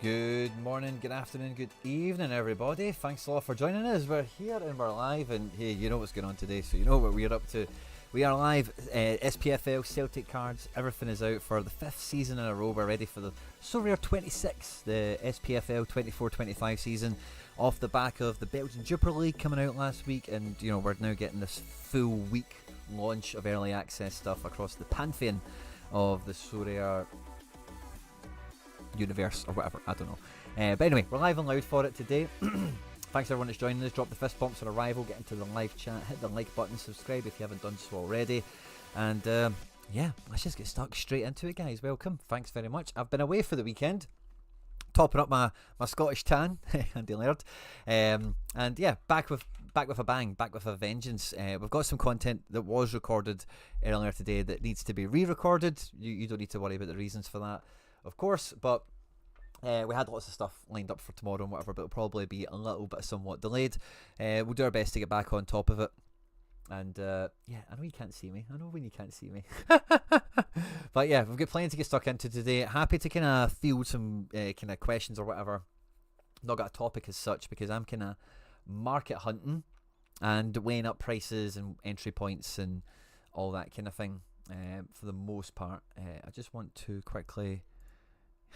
Good morning, good afternoon, good evening, everybody. Thanks a lot for joining us. We're here and we're live, and hey, you know what's going on today, so you know what we're up to. We are live, SPFL, Celtic cards, everything is out for the 5th season in a row. We're ready for the Sorare 26, the SPFL 24-25 season, off the back of the Belgian Jupiler League coming out last week, and you know, we're now getting this full week launch of early access stuff across the pantheon of the Sorare universe or whatever, I don't know. But anyway, we're live and loud for it today. Thanks everyone that's joining us. Drop the fist bumps on arrival, get into the live chat, hit the like button, subscribe if you haven't done so already, and yeah, let's just get stuck straight into it, guys. Welcome, thanks very much. I've been away for the weekend, topping up my Scottish tan, Andy Laird, and yeah, back with a bang, back with a vengeance. We've got some content that was recorded earlier today that needs to be re-recorded. You don't need to worry about the reasons for that, of course, but we had lots of stuff lined up for tomorrow and whatever, but it'll probably be a little bit somewhat delayed. We'll do our best to get back on top of it. And yeah, I know you can't see me. I know when you can't see me. But yeah, we've got plenty to get stuck into today. Happy to kind of field some kind of questions or whatever. Not got a topic as such because I'm kind of market hunting and weighing up prices and entry points and all that kind of thing for the most part. I just want to quickly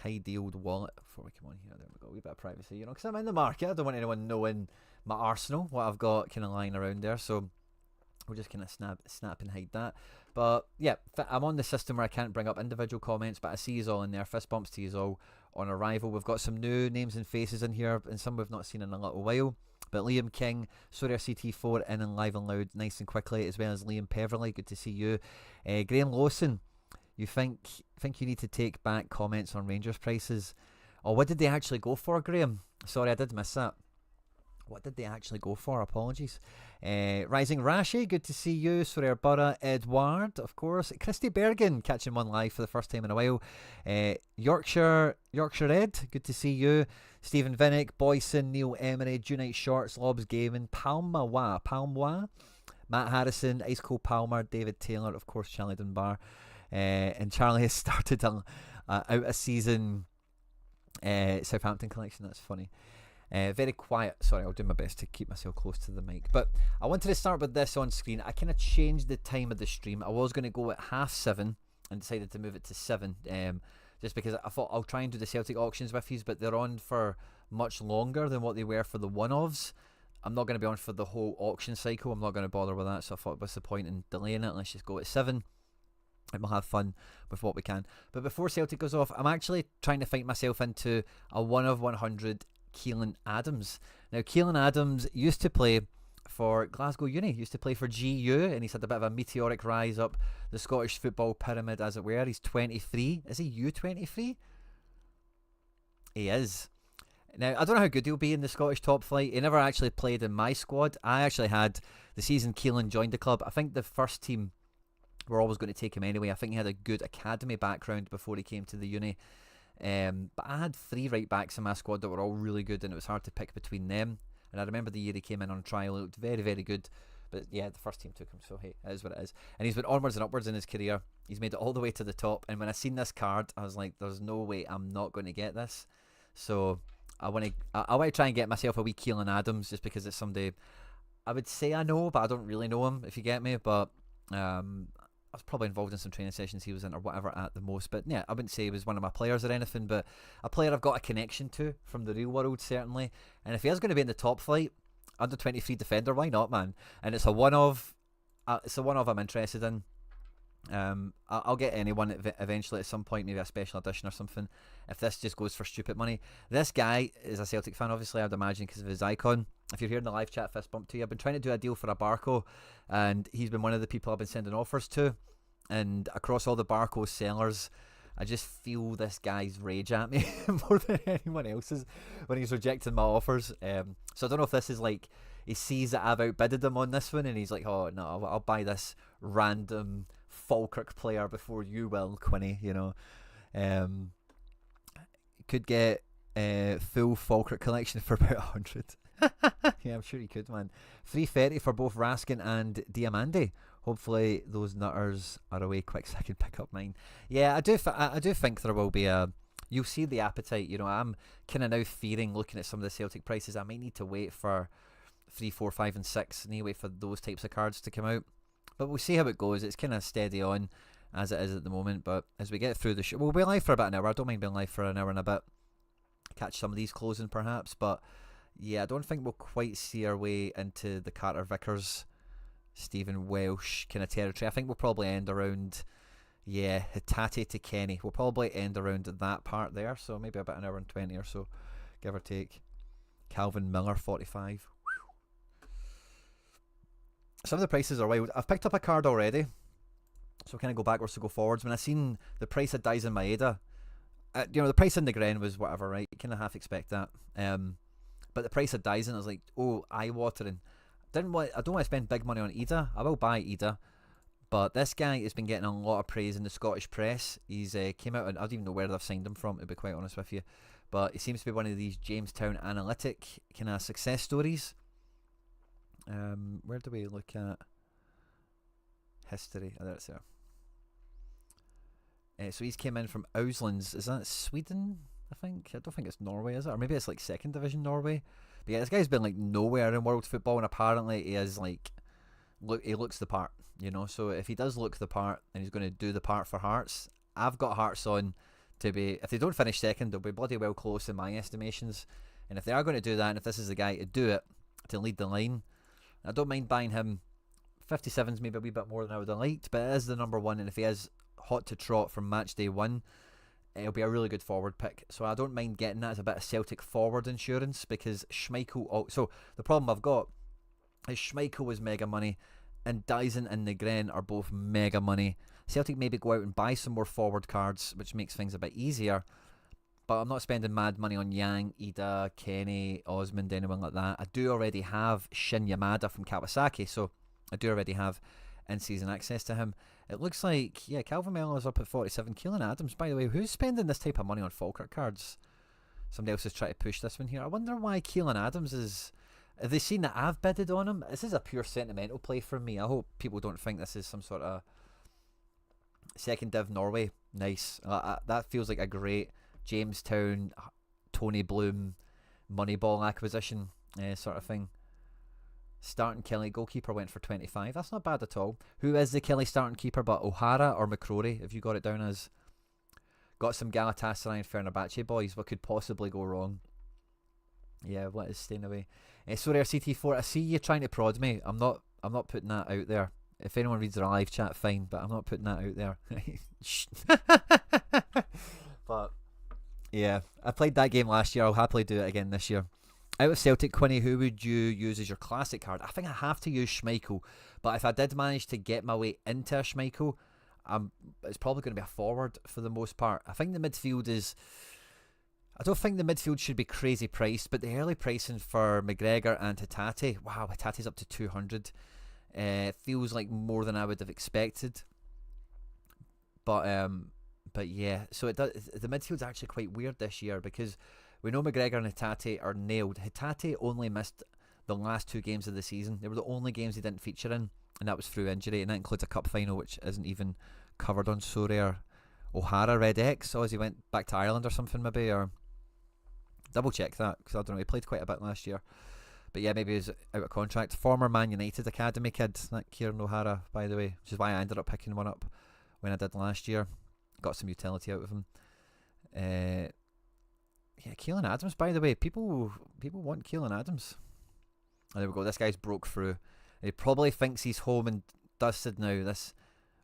hide the old wallet before we come on here. There we go, a wee bit of privacy, you know, because I'm in the market. I don't want anyone knowing my arsenal, what I've got kind of lying around there, so we'll just kind of snap and hide that. But yeah, I'm on the system where I can't bring up individual comments, but I see you all in there. Fist bumps to you all on arrival. We've got some new names and faces in here, and some we've not seen in a little while. But Liam King, Sorare CT4 in and live and loud, nice and quickly, as well as Liam Peverly, good to see you. Graham Lawson, you think you need to take back comments on Rangers prices? Oh, what did they actually go for, Graham? Sorry, I did miss that. What did they actually go for? Apologies. Rising Rashi, good to see you. Sorare Borough, Edward, of course. Christy Bergen, catching one live for the first time in a while. Yorkshire Ed, good to see you. Stephen Vinnick, Boyson, Neil Emery, Junite Shorts, Lobs Gaming, Palmwa, Matt Harrison, Ice Cold Palmer, David Taylor, of course, Charlie Dunbar. And Charlie has started out a season Southampton collection. That's funny. Very quiet. Sorry, I'll do my best to keep myself close to the mic. But I wanted to start with this on screen. I kind of changed the time of the stream. I was going to go at 7:30 and decided to move it to 7. Just because I thought I'll try and do the Celtic auctions with you, but they're on for much longer than what they were for the one-offs. I'm not going to be on for the whole auction cycle. I'm not going to bother with that. So I thought, what's the point in delaying it? Let's just go at 7. And we'll have fun with what we can. But before Celtic goes off, I'm actually trying to fight myself into a 1 of 100 Keelin Adams. Now, Keelin Adams used to play for Glasgow Uni, used to play for GU, and he's had a bit of a meteoric rise up the Scottish football pyramid, as it were. He's 23. Is he U23? He is. Now, I don't know how good he'll be in the Scottish top flight. He never actually played in my squad. I actually had the season Keelin joined the club. I think the first team we're always going to take him anyway. I think he had a good academy background before he came to the uni. But I had 3 right backs in my squad that were all really good, and it was hard to pick between them. And I remember the year he came in on trial, it looked very, very good. But yeah, the first team took him, so hey, it is what it is. And he's been onwards and upwards in his career. He's made it all the way to the top. And when I seen this card, I was like, there's no way I'm not going to get this. So I want to try and get myself a wee Keelin Adams, just because it's somebody I would say I know, but I don't really know him, if you get me. But I was probably involved in some training sessions he was in or whatever at the most. But yeah, I wouldn't say he was one of my players or anything, but a player I've got a connection to from the real world, certainly. And if he is going to be in the top flight, under 23 defender, why not, man? And it's a one of I'm interested in. I'll get anyone eventually at some point, maybe a special edition or something, if this just goes for stupid money. This guy is a Celtic fan, obviously, I'd imagine, because of his icon. If you're here in the live chat, fist bump to you. I've been trying to do a deal for a Barco, and he's been one of the people I've been sending offers to. And across all the Barco sellers, I just feel this guy's rage at me more than anyone else's when he's rejecting my offers. So I don't know if this is like he sees that I've outbidded him on this one, and he's like, oh no, I'll buy this random Falkirk player before you will, Quinny. You know, could get a full Falkirk collection for about 100. Yeah, I'm sure he could, man. 330 for both Raskin and Diamande. Hopefully those nutters are away quick so I can pick up mine. Yeah, I do think there will be a you'll see the appetite. You know, I'm kind of now fearing looking at some of the Celtic prices. I might need to wait for 3, 4, 5, and 6, and wait for those types of cards to come out. But we'll see how it goes. It's kind of steady on as it is at the moment. But as we get through the show, we'll be live for about an hour. I don't mind being live for an hour and a bit. Catch some of these closing perhaps, but yeah, I don't think we'll quite see our way into the Carter Vickers, Stephen Welsh kind of territory. I think we'll probably end around, yeah, Hatate to Kenny. We'll probably end around that part there, so maybe about an hour and 20 or so, give or take. Calvin Miller, 45. Some of the prices are wild. I've picked up a card already, so kind of go backwards to go forwards. When I seen the price of Dyson Maeda, you know, the price in the Gren was whatever, right? You kind of half expect that. But the price of Dyson, I was like, oh, eye-watering. I don't want to spend big money on Ida. I will buy Ida, but this guy has been getting a lot of praise in the Scottish press. He's came out, and I don't even know where they've signed him from, to be quite honest with you. But he seems to be one of these Jamestown analytic kind of success stories. Where do we look at history? Oh, there it's there. So he's came in from Auslands. Is that Sweden? I think. I don't think it's Norway, is it? Or maybe it's like second division Norway. But yeah, this guy's been like nowhere in world football, and apparently he is like, he looks the part, you know. So if he does look the part, and he's going to do the part for Hearts, I've got Hearts on to be. If they don't finish second, they'll be bloody well close in my estimations. And if they are going to do that, and if this is the guy to do it, to lead the line, I don't mind buying him. 57's maybe a wee bit more than I would have liked, but it is the number one, and if he is hot to trot from match day one, it'll be a really good forward pick. So I don't mind getting that as a bit of Celtic forward insurance, because Schmeichel. So the problem I've got is Schmeichel was mega money, and Dyson and Negren are both mega money. Celtic maybe go out and buy some more forward cards, which makes things a bit easier. But I'm not spending mad money on Yang, Ida, Kenny, Osmond, anyone like that. I do already have Shin Yamada from Kawasaki, so I do already have in-season access to him. It looks like, yeah, Calvin Miller's up at 47. Keelan Adams, by the way, who's spending this type of money on Falkirk cards? Somebody else is trying to push this one here. I wonder why Keelan Adams is... Have they seen that I've bidded on him? This is a pure sentimental play for me. I hope people don't think this is some sort of second div Norway. Nice. That feels like a great Jamestown, Tony Bloom, Moneyball acquisition sort of thing. Starting Kelly goalkeeper went for 25. That's not bad at all. Who is the Kelly starting keeper but O'Hara or McCrory? If you got it down as... Got some Galatasaray and Fenerbahce boys. What could possibly go wrong? Yeah, what is staying away? Sorare CT4. I see you trying to prod me. I'm not putting that out there. If anyone reads our live chat, fine, but I'm not putting that out there. But yeah, I played that game last year. I'll happily do it again this year. Out of Celtic, Quinny, who would you use as your classic card? I think I have to use Schmeichel, but if I did manage to get my way into a Schmeichel, it's probably going to be a forward for the most part. I think the midfield is... I don't think the midfield should be crazy priced, but the early pricing for McGregor and Hatate, wow, Hatate's up to 200. Feels like more than I would have expected. But yeah, so it does. The midfield's actually quite weird this year, because we know McGregor and Hatate are nailed. Hatate only missed the last 2 games of the season. They were the only games he didn't feature in, and that was through injury, and that includes a cup final, which isn't even covered on Sorare. O'Hara Red X, or as he went back to Ireland or something maybe, or double check that, because I don't know, he played quite a bit last year. But yeah, maybe he's out of contract. Former Man United Academy kid, that Kieran O'Hara, by the way, which is why I ended up picking one up when I did last year. Got some utility out of him. Yeah, Keelan Adams, by the way, people want Keelan Adams. Oh, there we go. This guy's broke through. He probably thinks he's home and dusted now.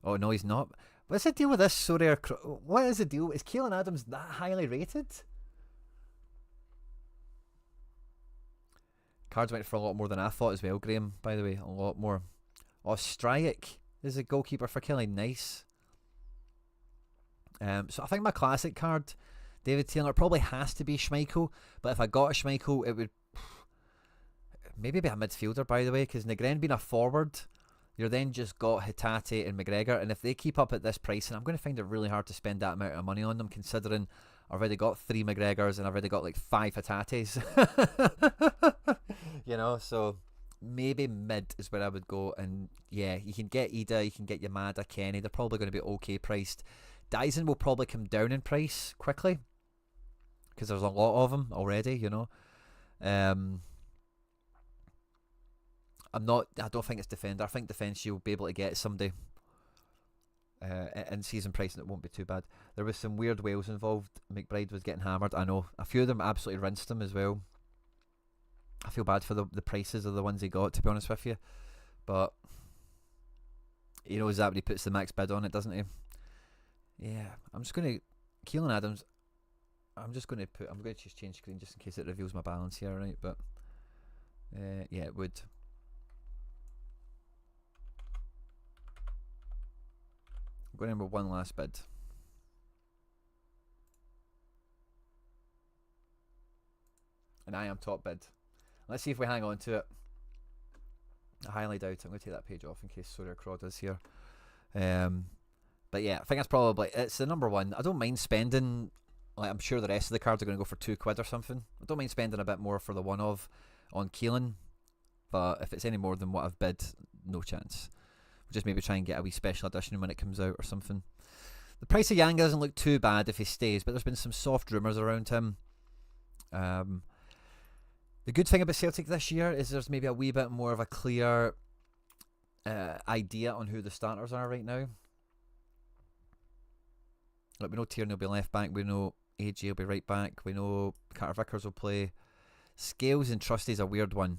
Oh no, he's not. What's the deal with this Sorare? What is the deal? Is Keelan Adams that highly rated? Cards went for a lot more than I thought as well, Graham, by the way. A lot more. Oh, Stryjek is a goalkeeper for Kelly. Nice. So I think my classic card, David Taylor, probably has to be Schmeichel. But if I got a Schmeichel, it would maybe be a midfielder, by the way, because Negren being a forward, you're then just got Hatate and McGregor. And if they keep up at this price, and I'm going to find it really hard to spend that amount of money on them, considering I've already got 3 McGregors and I've already got like 5 Hatates. You know, so maybe mid is where I would go. And yeah, you can get Ida, you can get Yamada, Kenny. They're probably going to be okay priced. Dyson will probably come down in price quickly. because there's a lot of them already, you know. I don't think it's defender. I think defence you'll be able to get somebody in season pricing. It won't be too bad. There was some weird Wales involved. McBride was getting hammered. I know a few of them absolutely rinsed him as well. I feel bad for the prices of the ones he got, to be honest with you, but he knows that when he puts the max bid on it, doesn't he? Yeah, I'm just gonna Keelin Adams. I'm gonna just change screen just in case it reveals my balance here, right? But yeah, it would. I'm going in with one last bid. And I am top bid. Let's see if we hang on to it. I highly doubt it. I'm going to take that page off in case Sorare is here. But yeah, I think that's probably it's the number one. I don't mind spending. Like, I'm sure the rest of the cards are going to go for £2 or something. I don't mind spending a bit more for the one of on Keelin, but if it's any more than what I've bid, no chance. We'll just maybe try and get a wee special edition when it comes out or something. The price of Yang doesn't look too bad if he stays, but there's been some soft rumours around him. The good thing about Celtic this year is there's maybe a wee bit more of a clear idea on who the starters are right now. Like, we know Tierney will be left back, we know AJ will be right back, we know Carter Vickers will play. Scales and Trusty's a weird one.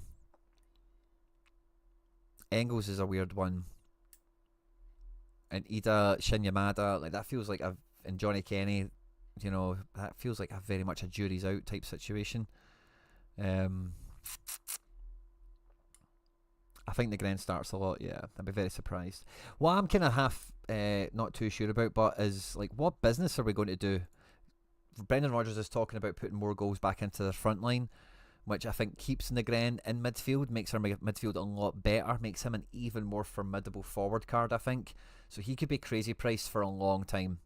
Engels is a weird one. And Ida, Shin Yamada, like that feels like and Johnny Kenny, you know, that feels like a very much a jury's out type situation. I think the Gren starts a lot, yeah. I'd be very surprised. What I'm kind of half not too sure about, but is like, what business are we going to do? Brendan Rodgers is talking about putting more goals back into the front line, which I think keeps Negren in midfield, makes our midfield a lot better, makes him an even more formidable forward card, I think. So he could be crazy priced for a long time.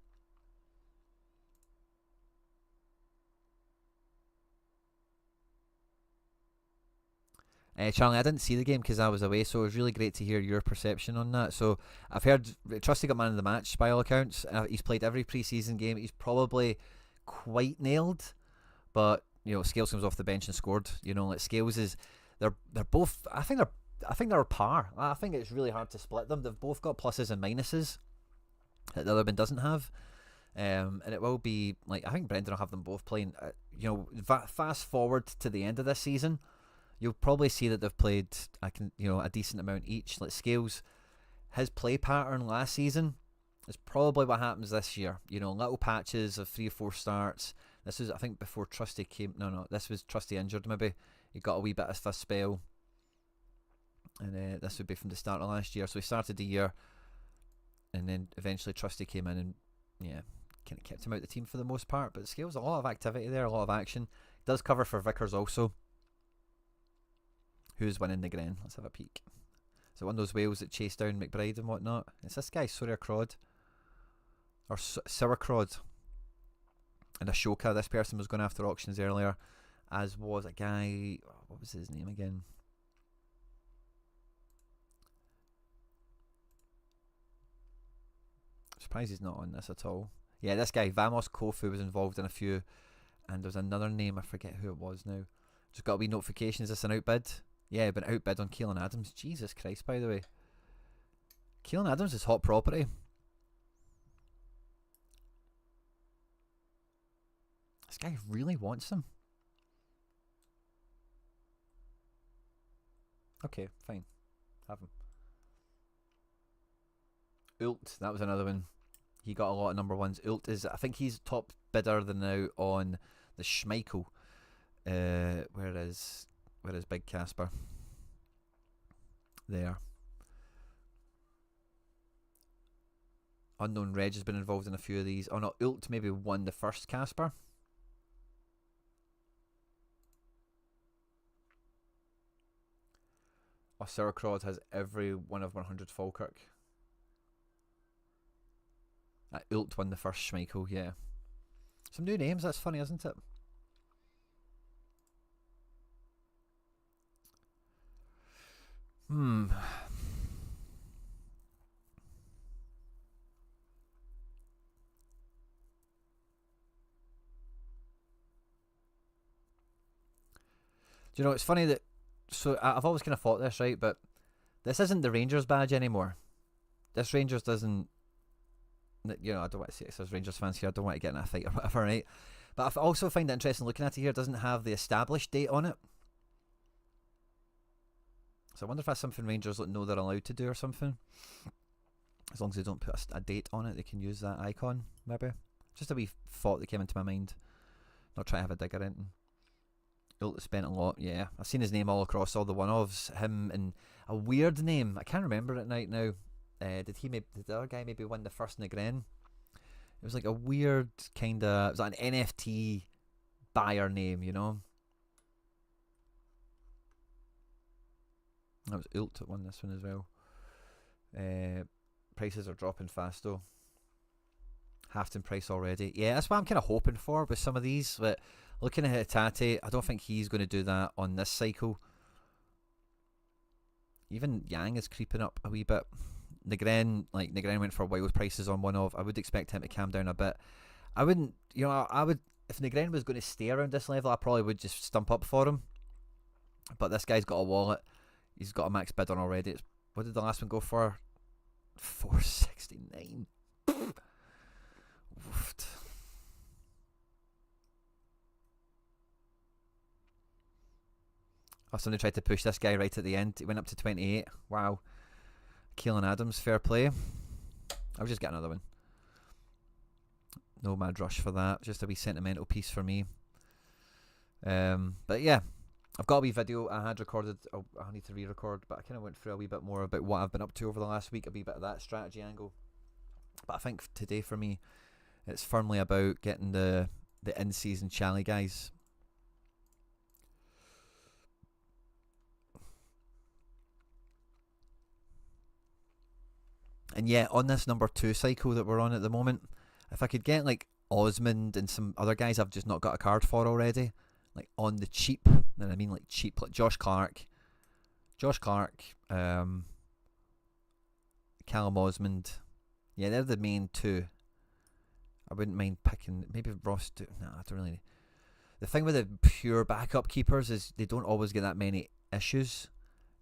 Charlie, I didn't see the game because I was away, so it was really great to hear your perception on that. So I've heard Trusty got man of the match by all accounts. He's played every pre-season game. He's probably quite nailed, but you know, Scales comes off the bench and scored. You know, like Scales is, they're both. I think they're a par. I think it's really hard to split them. They've both got pluses and minuses that the other one doesn't have. And it will be like, I think Brendan will have them both playing. You know, fast forward to the end of this season, you'll probably see that they've played a decent amount each. Like Scales, his play pattern last season is probably what happens this year. You know, little patches of 3 or 4 starts. This was, I think, before Trusty came. No, this was Trusty injured maybe. He got a wee bit of a spell, and this would be from the start of last year. So he started the year, and then eventually Trusty came in and kind of kept him out of the team for the most part. But Scales, a lot of activity there, a lot of action. Does cover for Vickers also. Who's winning the Gren? Let's have a peek. So one of those Wales that chased down McBride and whatnot. It's this guy Sorare or Sauerkraut. And Ashoka, this person was going after auctions earlier, as was a guy, what was his name again? I'm surprised he's not on this at all. Yeah, this guy, Vamos Kofu, was involved in a few, and there's another name, I forget who it was now. Just got a wee notification, is this an outbid? Yeah, been outbid on Keelin Adams. Jesus Christ, by the way. Keelin Adams is hot property. This guy really wants him. Okay, fine. Have him. Ult, that was another one. He got a lot of number ones. Ult is, I think he's top bidder than now on the Schmeichel. Where is Big Casper? There. Unknown Reg has been involved in a few of these. Oh no, Ult maybe won the first Casper. Oh, Sauerkraut has every one of 100 Falkirk. Ult won the first Schmeichel, yeah. Some new names, that's funny, isn't it? Do you know, it's funny that, so I've always kind of thought this, right, but this isn't the Rangers badge anymore. This Rangers doesn't, you know, I don't want to say it says Rangers fans here, I don't want to get in a fight or whatever, right? But I also find it interesting looking at it here, it doesn't have the established date on it. So I wonder if that's something Rangers know they're allowed to do or something. As long as they don't put a date on it, they can use that icon, maybe. Just a wee thought that came into my mind. Not trying to have a dig or anything. Ult spent a lot, yeah. I've seen his name all across all the one-offs. Him and a weird name. I can't remember it right now. Did the other guy maybe win the first Negren? It was like a weird kind of... It was like an NFT buyer name, you know? That was Ult that won this one as well. Prices are dropping fast though. Halved in price already. Yeah, that's what I'm kind of hoping for with some of these. But looking at Hatate, I don't think he's going to do that on this cycle. Even Yang is creeping up a wee bit. Negren went for wild prices on one of. I would expect him to calm down a bit. I wouldn't, you know, I would, if Negren was going to stay around this level, I probably would just stump up for him. But this guy's got a wallet. He's got a max bid on already. What did the last one go for? 469. Woofed. Oh, somebody tried to push this guy right at the end. He went up to 28. Wow. Keelin Adams, fair play. I'll just get another one. No mad rush for that. Just a wee sentimental piece for me. But yeah, I've got a wee video I had recorded. I need to re-record, but I kind of went through a wee bit more about what I've been up to over the last week. A wee bit of that strategy angle. But I think today for me, it's firmly about getting the in-season chally guys. And yeah, on this number 2 cycle that we're on at the moment, if I could get like Osmond and some other guys I've just not got a card for already, like on the cheap, and I mean like cheap, like Josh Clark, Callum Osmond, yeah, they're the main 2. I wouldn't mind picking maybe Ross. No, I don't really. The thing with the pure backup keepers is they don't always get that many issues,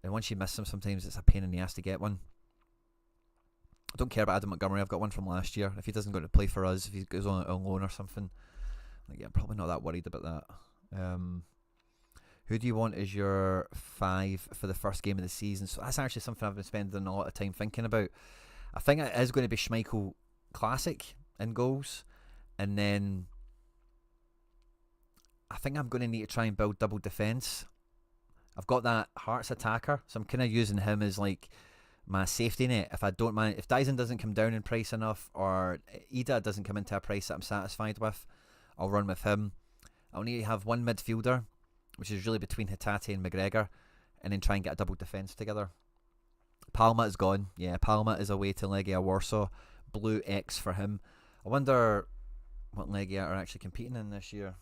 and once you miss them, sometimes it's a pain in the ass to get one. I don't care about Adam Montgomery. I've got one from last year. If he doesn't go to play for us, if he goes on loan or something, like, yeah, I'm probably not that worried about that. Who do you want as your 5 for the first game of the season? So that's actually something I've been spending a lot of time thinking about. I think it is going to be Schmeichel Classic in goals, and then I think I'm going to need to try and build double defence. I've got that Hearts attacker, so I'm kind of using him as like my safety net. If I don't mind, if Dyson doesn't come down in price enough, or Ida doesn't come into a price that I'm satisfied with, I'll run with him. I'll need to have one midfielder, which is really between Hatate and McGregor, and then try and get a double defence together. Palma is gone. Yeah, Palma is away to Legia Warsaw. Blue X for him. I wonder what Legia are actually competing in this year.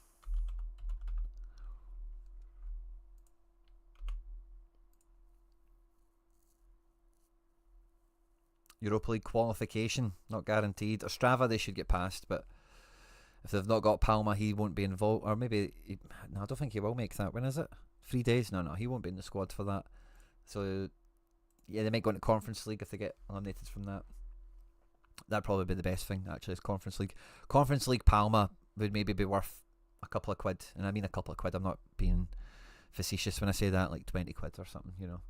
Europa League qualification, not guaranteed. Ostrava, they should get past, but if they've not got Palma, he won't be involved. Or maybe, no, I don't think he will make that. When is it? 3 days? No, he won't be in the squad for that. So, yeah, they might go into Conference League if they get eliminated from that. That'd probably be the best thing, actually, is Conference League. Conference League Palma would maybe be worth a couple of quid. And I mean a couple of quid. I'm not being facetious when I say that, like 20 quid or something, you know.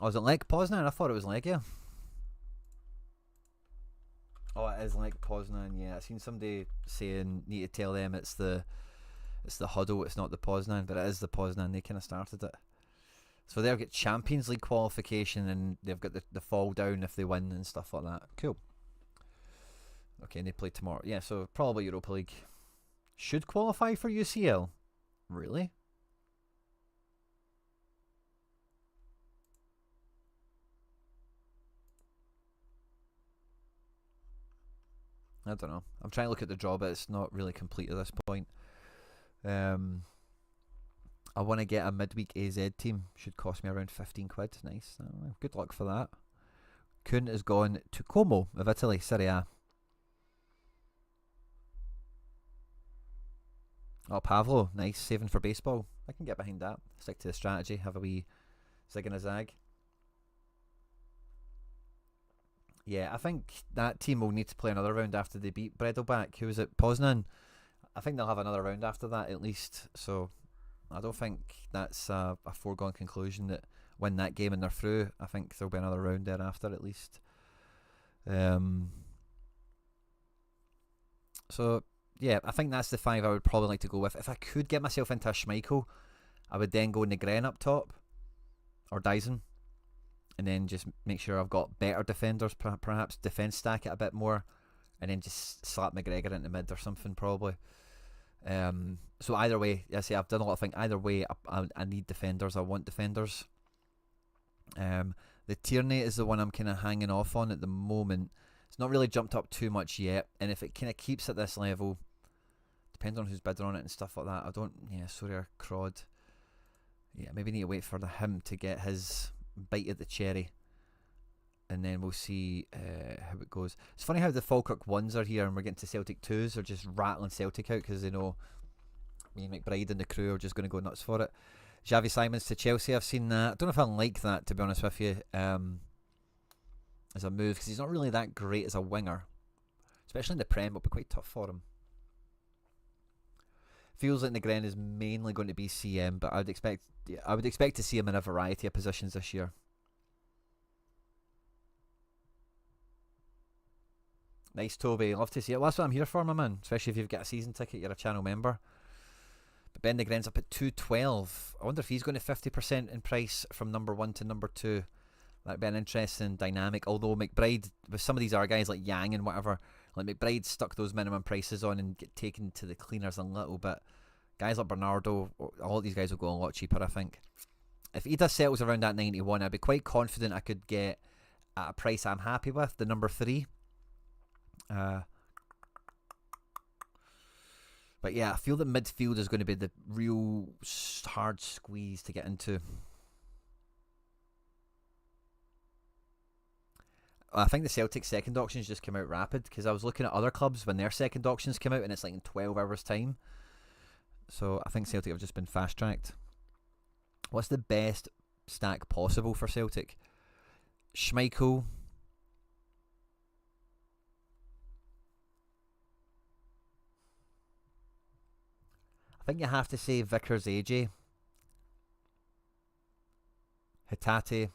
Oh, is it Lech Poznan? I thought it was Legia. Oh, it is Lech Poznan. Yeah, I seen somebody saying need to tell them it's the Huddle, it's not the Poznan, but it is the Poznan. They kind of started it. So they'll get Champions League qualification, and they've got the fall down if they win and stuff like that. Cool. Okay, and they play tomorrow. Yeah, so probably Europa League. Should qualify for UCL. Really? I don't know. I'm trying to look at the draw, but it's not really complete at this point. I want to get a midweek AZ team. Should cost me around 15 quid. Nice. Good luck for that. Kuhn has gone to Como of Italy, Serie A. Oh, Pavlo, nice, saving for baseball. I can get behind that. Stick to the strategy, have a wee zig and a zag. Yeah, I think that team will need to play another round after they beat Bredelbach. Who was it? Poznan. I think they'll have another round after that at least. So I don't think that's a foregone conclusion that win that game and they're through. I think there'll be another round thereafter at least. So yeah, I think that's the five I would probably like to go with. If I could get myself into a Schmeichel, I would then go Negren up top or Dyson, and then just make sure I've got better defenders, perhaps defence stack it a bit more, and then just slap McGregor into mid or something probably. So either way, I say I've done a lot of things. Either way, I need defenders. I want defenders. The Tierney is the one I'm kind of hanging off on at the moment. It's not really jumped up too much yet, and if it kind of keeps at this level, depends on who's bidding on it and stuff like that. I don't. Yeah, Sorare Crod. Yeah, maybe need to wait for him to get his bite at the cherry, and then we'll see how it goes. It's funny how the Falkirk 1s are here and we're getting to Celtic 2s. They're just rattling Celtic out because they know me and McBride and the crew are just going to go nuts for it. Xavi Simons to Chelsea, I've seen that. I don't know if I like that, to be honest with you, as a move, because he's not really that great as a winger, especially in the Prem. It'll be quite tough for him. Feels like Negren is mainly going to be CM, but I would expect to see him in a variety of positions this year. Nice, Toby. Love to see it. Well, that's what I'm here for, my man. Especially if you've got a season ticket, you're a channel member. But Ben Negren's up at 212. I wonder if he's going to 50% in price from number 1 to number 2. That'd be an interesting dynamic. Although McBride, with some of these other guys like Yang and whatever, like McBride stuck those minimum prices on and get taken to the cleaners a little bit. Guys like Bernardo, all of these guys will go a lot cheaper, I think. If Ida settles around that 91, I'd be quite confident I could get at a price I'm happy with, the number 3. But yeah, I feel that midfield is going to be the real hard squeeze to get into. I think the Celtic second auctions just came out rapid, because I was looking at other clubs when their second auctions came out and it's like in 12 hours time. So I think Celtic have just been fast tracked. What's the best stack possible for Celtic? Schmeichel. I think you have to say Vickers AJ. Hatate.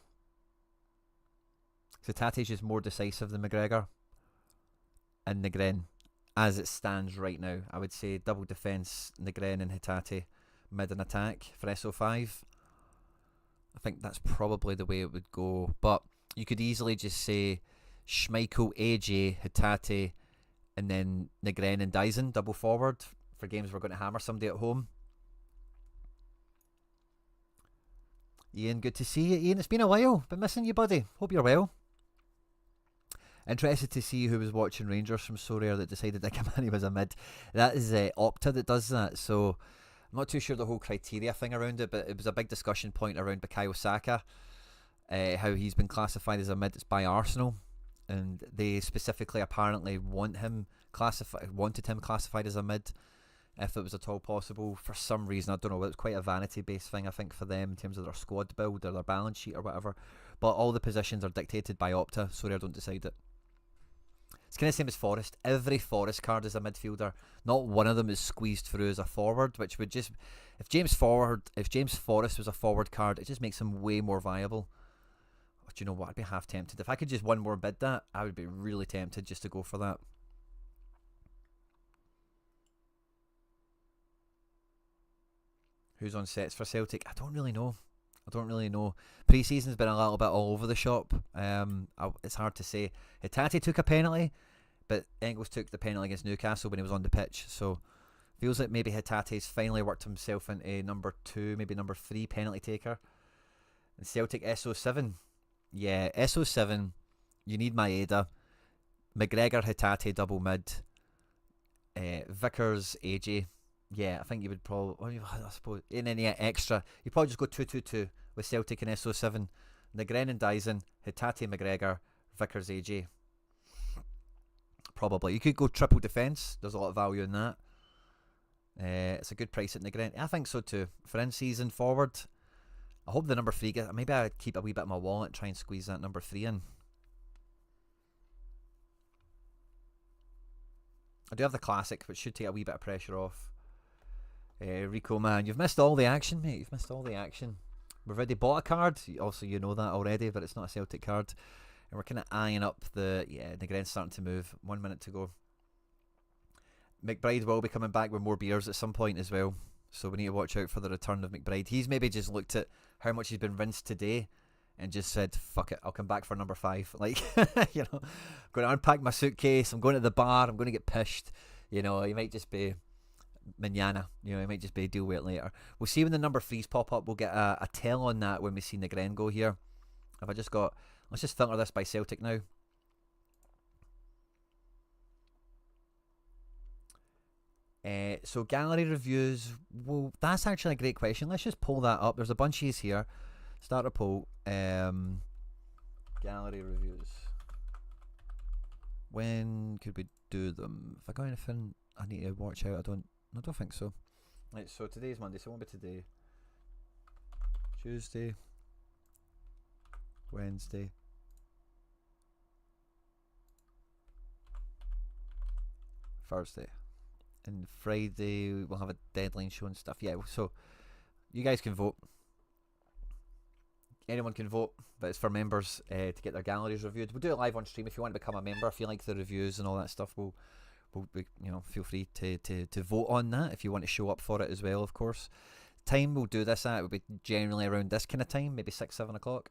Hatate's just more decisive than McGregor. And Negren. As it stands right now, I would say double defence, Negren and Hatate, mid and attack for SO5. I think that's probably the way it would go. But you could easily just say Schmeichel, AJ, Hatate, and then Negren and Dyson double forward for games we're going to hammer somebody at home. Ian, good to see you. Ian, it's been a while. Been missing you, buddy. Hope you're well. Interested to see who was watching Rangers from Sorare that decided that Kamani was a mid. That is Opta that does that. So I'm not too sure the whole criteria thing around it, but it was a big discussion point around Bukayo Saka, how he's been classified as a mid by Arsenal, and they specifically apparently wanted him classified as a mid if it was at all possible. For some reason, I don't know, it was quite a vanity based thing I think for them in terms of their squad build or their balance sheet or whatever, but all the positions are dictated by Opta, so they don't decide it. It's kind of the same as Forest. Every Forest card is a midfielder. Not one of them is squeezed through as a forward, which would just, if James Forrest was a forward card, it just makes him way more viable. Oh, do you know what? I'd be half tempted. If I could just one more bid that, I would be really tempted just to go for that. Who's on sets for Celtic? I don't really know. Pre-season's been a little bit all over the shop. It's hard to say. Hatate took a penalty, but Engels took the penalty against Newcastle when he was on the pitch. So feels like maybe Hatate's finally worked himself into number 2, maybe number 3 penalty taker. And Celtic SO7. Yeah, SO7. You need Maeda. McGregor, Hatate, double mid. Vickers, AJ. Yeah, I think you would probably, I suppose, and then yeah, extra. You'd probably just go 2-2-2 with Celtic and SO7. Negren and Dyson, Hatate, McGregor, Vickers, AJ. Probably. You could go triple defence. There's a lot of value in that. It's a good price at Negren. I think so too. For in season forward, I hope the number 3 gets. Maybe I keep a wee bit in my wallet and try and squeeze that number 3 in. I do have the classic, which should take a wee bit of pressure off. Rico, man, you've missed all the action, mate. You've missed all the action. We've already bought a card. Also, you know that already, but it's not a Celtic card. And we're kind of eyeing up the... Yeah, Negren's starting to move. 1 minute to go. McBride will be coming back with more beers at some point as well. So we need to watch out for the return of McBride. He's maybe just looked at how much he's been rinsed today and just said, fuck it, I'll come back for number 5. Like, you know, I'm going to unpack my suitcase. I'm going to the bar. I'm going to get pished. You know, he might just be... Manana, you know, it might just be deal with it later. We'll see when the number 3s pop up. We'll get a tell on that when we see Negren go here. Have I just got... Let's just filter this by Celtic now. So gallery reviews. Well, that's actually a great question. Let's just pull that up. There's a bunch of these here. Start a poll. Gallery reviews. When could we do them? If I got anything I need to watch out, I don't think so. Right, so today's Monday, so it won't be today. Tuesday, Wednesday, Thursday, and Friday we'll have a deadline show and stuff. Yeah, so you guys can vote. Anyone can vote, but it's for members to get their galleries reviewed. We'll do it live on stream if you want to become a member. If you like the reviews and all that stuff, we'll you know, feel free to vote on that if you want to show up for it as well, of course. Time we'll do this at, it will be generally around this kind of time, maybe 6-7 o'clock.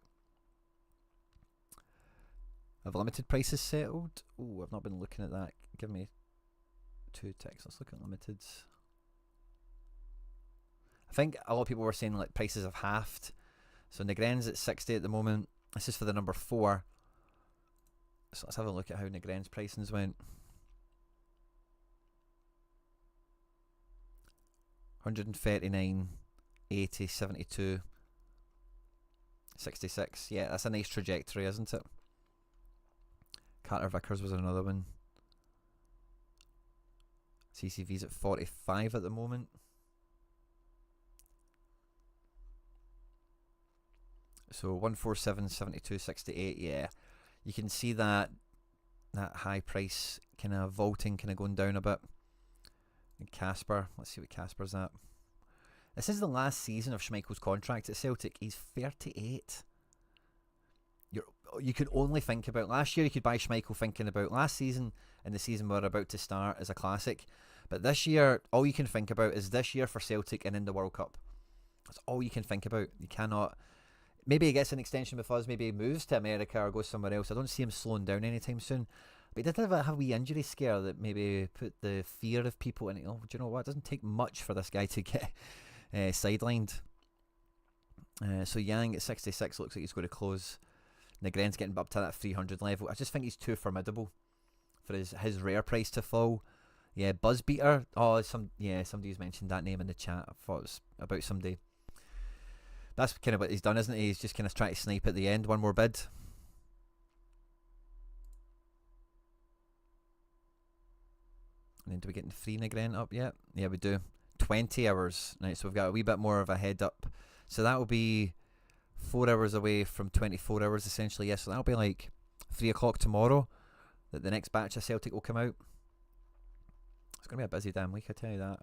Have limited prices settled? Oh, I've not been looking at that. Give me 2 ticks. Let's look at limiteds. I think a lot of people were saying like prices have halved. So Negren's at 60 at the moment. This is for the number 4. So let's have a look at how Negren's pricings went. 139, 80, 72, 66. Yeah, that's a nice trajectory, isn't it? Carter Vickers was another one. CCV's at 45 at the moment. So 147, 72, 68. Yeah, you can see that high price kind of vaulting, kind of going down a bit. And Casper, let's see what Casper's at. This is the last season of Schmeichel's contract at Celtic. He's 38. You could only think about last year. You could buy Schmeichel thinking about last season and the season we're about to start as a classic. But this year, all you can think about is this year for Celtic and in the World Cup. That's all you can think about. You cannot. Maybe he gets an extension with us. Maybe he moves to America or goes somewhere else. I don't see him slowing down anytime soon. But he did have a wee injury scare that maybe put the fear of people in it. Oh, do you know what? It doesn't take much for this guy to get sidelined. So Yang at 66 looks like he's going to close. Negren's getting up to that 300 level. I just think he's too formidable for his rare price to fall. Yeah, Buzzbeater. Oh, somebody's mentioned that name in the chat. I thought it was about somebody. That's kind of what he's done, isn't he? He's just kind of trying to snipe at the end. One more bid. And then do we get the free Negren up yet? Yeah, we do. 20 hours. Right, so we've got a wee bit more of a head up. So that will be 4 hours away from 24 hours essentially. Yes, so that'll be like 3 o'clock tomorrow that the next batch of Celtic will come out. It's going to be a busy damn week, I tell you that.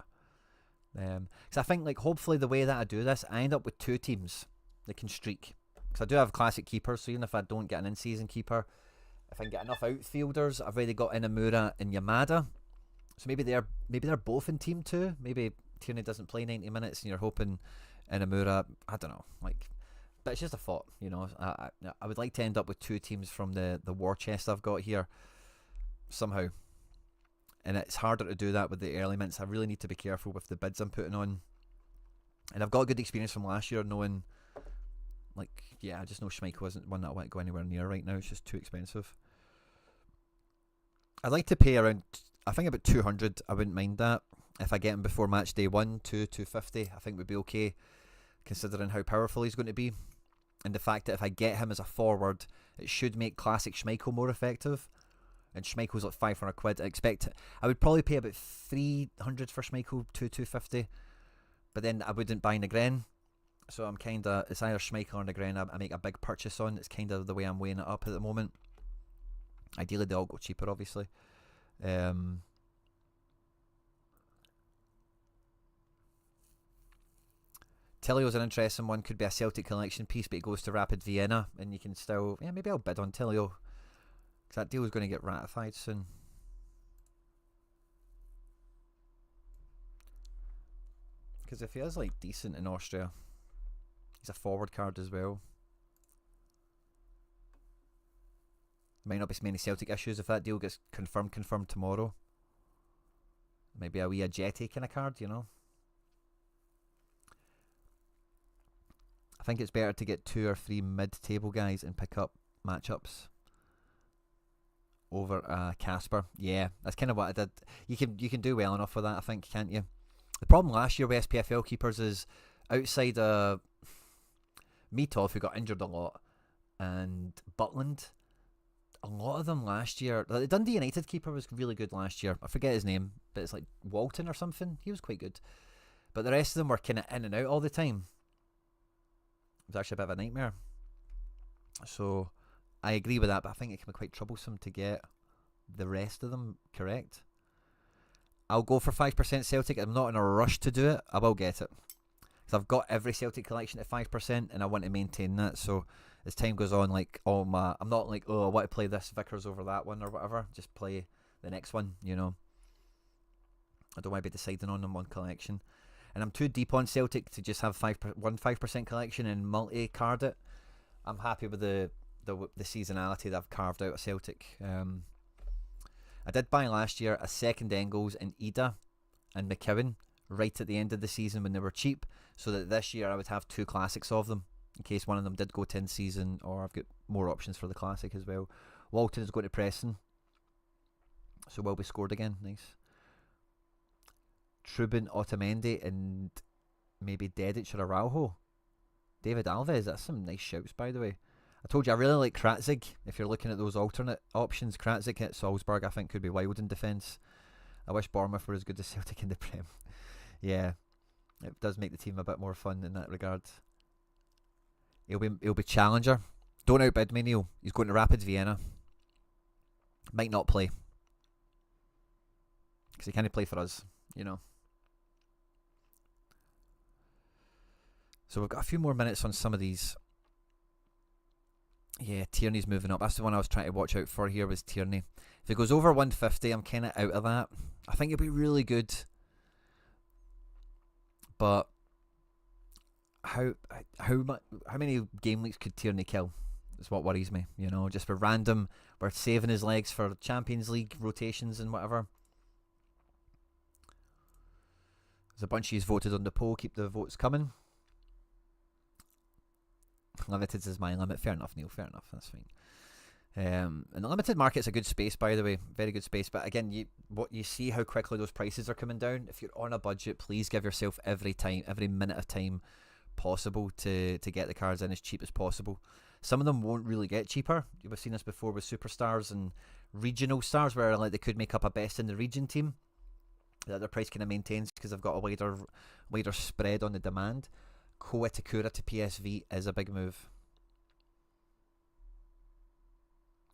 Because I think like hopefully the way that I do this, I end up with 2 teams that can streak. Because I do have classic keepers, so even if I don't get an in-season keeper, if I can get enough outfielders, I've already got Inamura and Yamada. So maybe they're both in team 2. Maybe Tierney doesn't play 90 minutes and you're hoping Inamura, I don't know, like, but it's just a thought, you know. I would like to end up with 2 teams from the war chest I've got here somehow. And it's harder to do that with the early mints. I really need to be careful with the bids I'm putting on. And I've got a good experience from last year knowing, like, yeah, I just know Schmeichel isn't one that I want to go anywhere near right now. It's just too expensive. I'd like to pay around, I think about 200. I wouldn't mind that. If I get him before match day 1, 250, I think would be okay, considering how powerful he's going to be. And the fact that if I get him as a forward, it should make classic Schmeichel more effective. and Schmeichel's like 500 quid. I would probably pay about 300 for Schmeichel to 250, but then I wouldn't buy Negren. So I'm kind of, it's either Schmeichel or Negren I make a big purchase on. It's kind of the way I'm weighing it up at the moment. Ideally they all go cheaper, obviously. Telio's an interesting one. Could be a Celtic collection piece, but it goes to Rapid Vienna, and you can still, yeah, maybe I'll bid on Telio, because that deal is going to get ratified soon. Because if he is like decent in Austria, he's a forward card as well. Might not be so many Celtic issues if that deal gets confirmed tomorrow. Maybe a wee Jetty kind of card, you know. I think it's better to get 2 or 3 mid-table guys and pick up matchups over Casper. Yeah, that's kind of what I did. You can do well enough with that, I think, can't you? The problem last year with SPFL keepers is outside Mitov, who got injured a lot, and Butland, a lot of them last year. The Dundee United keeper was really good last year. I forget his name, but it's like Walton or something. He was quite good. But the rest of them were kind of in and out all the time. It was actually a bit of a nightmare. So I agree with that, but I think it can be quite troublesome to get the rest of them correct. I'll go for 5% Celtic. I'm not in a rush to do it. I will get it, because I've got every Celtic collection at 5%, and I want to maintain that. So as time goes on, like I'm not like, oh, I want to play this Vickers over that one or whatever. Just play the next one, you know. I don't want to be deciding on them one collection. And I'm too deep on Celtic to just have 5% collection and multi-card it. I'm happy with the seasonality that I've carved out of Celtic. I did buy last year a second Engels and Ida and McKeown right at the end of the season when they were cheap, so that this year I would have 2 classics of them in case one of them did go to in season, or I've got more options for the classic as well. Walton is going to Preston, so will be scored again. Nice. Trubin, Otamendi, and maybe Dedic or Araujo. David Alves, that's some nice shouts, by the way. I told you I really like Kratzig. If you're looking at those alternate options, Kratzig at Salzburg I think could be wild in defence. I wish Bournemouth were as good as Celtic in the Prem. Yeah, it does make the team a bit more fun in that regard. He'll be challenger. Don't outbid me, Neil. He's going to Rapid Vienna. Might not play, because he can't play for us, you know. So we've got a few more minutes on some of these. Yeah, Tierney's moving up. That's the one I was trying to watch out for here, was Tierney. If it goes over 150, I'm kind of out of that. I think it'll be really good. But how many game weeks could Tierney kill is what worries me, you know, just for random, we're saving his legs for Champions League rotations and whatever. There's a bunch of yous voted on the poll. Keep the votes coming. Limited is my limit. Fair enough, Neil. Fair enough. That's fine. And the limited market's a good space, by the way. Very good space. But again, you see how quickly those prices are coming down. If you're on a budget, please give yourself every minute of time possible to get the cards in as cheap as possible. Some of them won't really get cheaper. You've seen this before with superstars and regional stars, where like they could make up a best in the region team that their price kind of maintains because they've got a wider spread on the demand. Ko Itakura to PSV is a big move.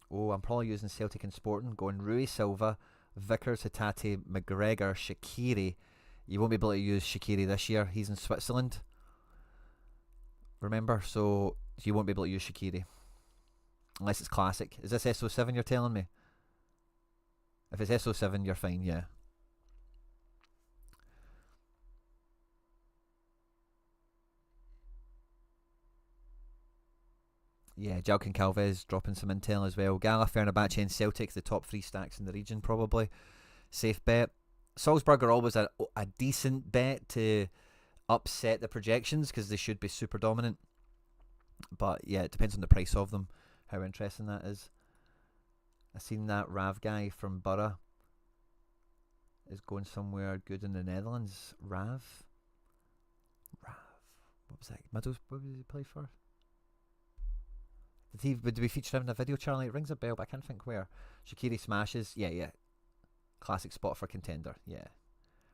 Oh, I'm probably using Celtic and Sporting. Going Rui Silva, Vickers, Hatate, McGregor, Shaqiri. You won't be able to use Shaqiri this year. He's in Switzerland, remember? So you won't be able to use Shaqiri unless it's classic. Is this SO7 you're telling me? If it's SO7, you're fine, yeah. Yeah, Jalkin Calvez dropping some intel as well. Gala, Fenerbahce and Celtic, the top 3 stacks in the region probably. Safe bet. Salzburg are always a decent bet to upset the projections because they should be super dominant. But yeah, it depends on the price of them, how interesting that is. I seen that Rav guy from Borough is going somewhere good in the Netherlands. Rav? What was that? What did he play for? Did we feature him in a video, Charlie? It rings a bell, but I can't think where. Shaqiri smashes. Yeah. Classic spot for contender. Yeah.